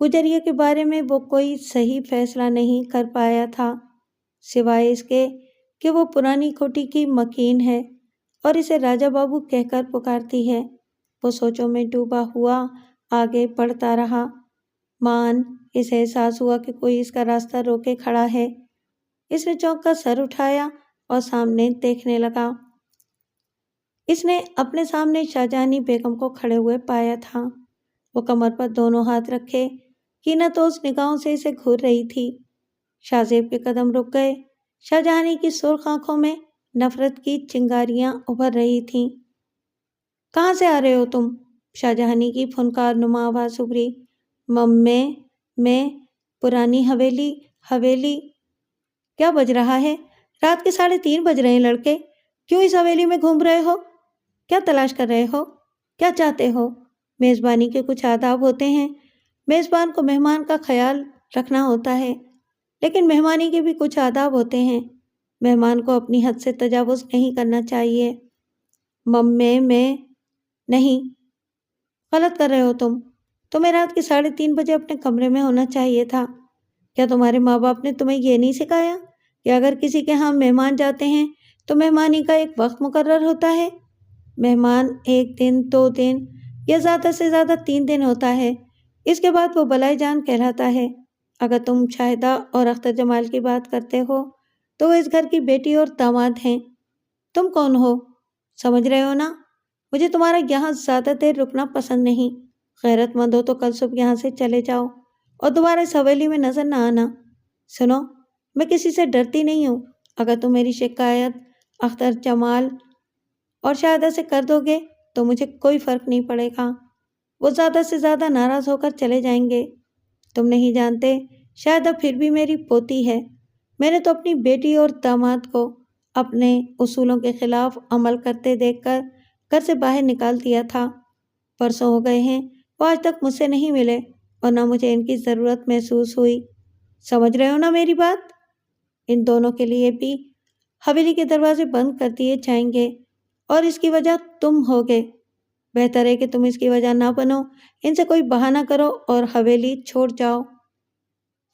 گجریا کے بارے میں وہ کوئی صحیح فیصلہ نہیں کر پایا تھا، سوائے اس کے کہ وہ پرانی کوٹھی کی مکین ہے اور اسے راجا بابو کہہ کر پکارتی ہے۔ وہ سوچوں میں ڈوبا ہوا آگے بڑھتا رہا۔ مان اسے احساس ہوا کہ کوئی اس کا راستہ روکے کھڑا ہے۔ اس نے چونک کر سر اٹھایا اور سامنے دیکھنے لگا۔ اس نے اپنے سامنے شاہجہانی بیگم کو کھڑے ہوئے پایا تھا۔ وہ کمر پر دونوں ہاتھ رکھے کینہ-توز نگاہوں سے اسے گھور رہی تھی۔ شاہ زیب کے قدم رک گئے۔ شاہجہانی کی سرخ آنکھوں میں نفرت کی چنگاریاں ابھر رہی تھیں۔ کہاں سے آ رہے ہو تم؟ شاہجہانی کی فنکار نما آواز ابھری۔ میں پرانی حویلی۔ کیا بج رہا ہے؟ رات کے 3:30 بج رہے ہیں لڑکے، کیوں اس حویلی میں گھوم رہے ہو؟ کیا تلاش کر رہے ہو؟ کیا چاہتے ہو؟ میزبانی کے کچھ آداب ہوتے ہیں، میزبان کو مہمان کا خیال رکھنا ہوتا ہے، لیکن مہمانی کے بھی کچھ آداب ہوتے ہیں، مہمان کو اپنی حد سے تجاوز نہیں کرنا چاہیے۔ میں نہیں، غلط کر رہے ہو تمہیں رات کے 3:30 بجے اپنے کمرے میں ہونا چاہیے تھا۔ کیا تمہارے ماں باپ نے تمہیں یہ نہیں سکھایا کہ اگر کسی کے ہاں مہمان جاتے ہیں تو مہمانی کا ایک وقت مقرر ہوتا ہے؟ مہمان 1 دن، 2 دن یا زیادہ سے زیادہ 3 دن ہوتا ہے، اس کے بعد وہ بلائے جان کہلاتا ہے۔ اگر تم شاہدہ اور اختر جمال کی بات کرتے ہو تو وہ اس گھر کی بیٹی اور داماد ہیں۔ تم کون ہو؟ سمجھ رہے ہو نا؟ مجھے تمہارا یہاں زیادہ دیر رکنا پسند نہیں۔ غیرت مند ہو تو کل صبح یہاں سے چلے جاؤ اور دوبارہ اس حویلی میں نظر نہ آنا۔ سنو، میں کسی سے ڈرتی نہیں ہوں، اگر تم میری شکایت اختر جمال اور شاہدہ سے کر دو گے تو مجھے کوئی فرق نہیں پڑے گا، وہ زیادہ سے زیادہ ناراض ہو کر چلے جائیں گے۔ تم نہیں جانتے، شاہدہ پھر بھی میری پوتی ہے، میں نے تو اپنی بیٹی اور داماد کو اپنے اصولوں کے خلاف عمل کرتے دیکھ کر گھر سے باہر نکال دیا تھا۔ برسوں ہو گئے ہیں وہ آج تک مجھ سے نہیں ملے اور نہ مجھے ان کی ضرورت محسوس ہوئی۔ سمجھ رہے ہو نا میری بات؟ ان دونوں کے لیے بھی حویلی کے دروازے بند کر دیے جائیں گے اور اس کی وجہ تم ہوگے۔ بہتر ہے کہ تم اس کی وجہ نہ بنو، ان سے کوئی بہانہ کرو اور حویلی چھوڑ جاؤ۔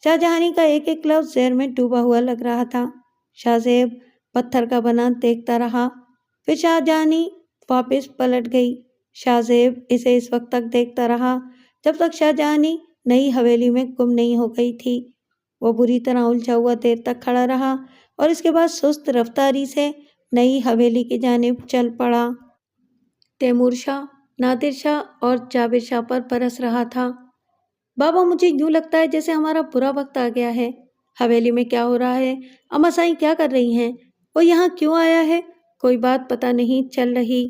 شاہجہانی کا ایک ایک لفظ زہر میں ڈوبا ہوا لگ رہا تھا۔ شاہ زیب پتھر کا بنا دیکھتا رہا، پھر شاہجہانی واپس پلٹ گئی۔ شاہ زیب اسے اس وقت تک دیکھتا رہا جب تک شاہجہانی نئی حویلی میں گم نہیں ہو گئی تھی۔ وہ بری طرح الجھا ہوا دیر تک کھڑا رہا اور اس کے بعد سست رفتاری سے نئی حویلی کی جانب چل پڑا۔ تیمور شاہ، نادر شاہ اور جابر شاہ پر برس رہا تھا۔ بابا، مجھے یوں لگتا ہے جیسے ہمارا برا وقت آ گیا ہے۔ حویلی میں کیا ہو رہا ہے؟ اماں سائیں کیا کر رہی ہیں؟ وہ یہاں کیوں آیا ہے؟ کوئی بات پتہ نہیں چل رہی۔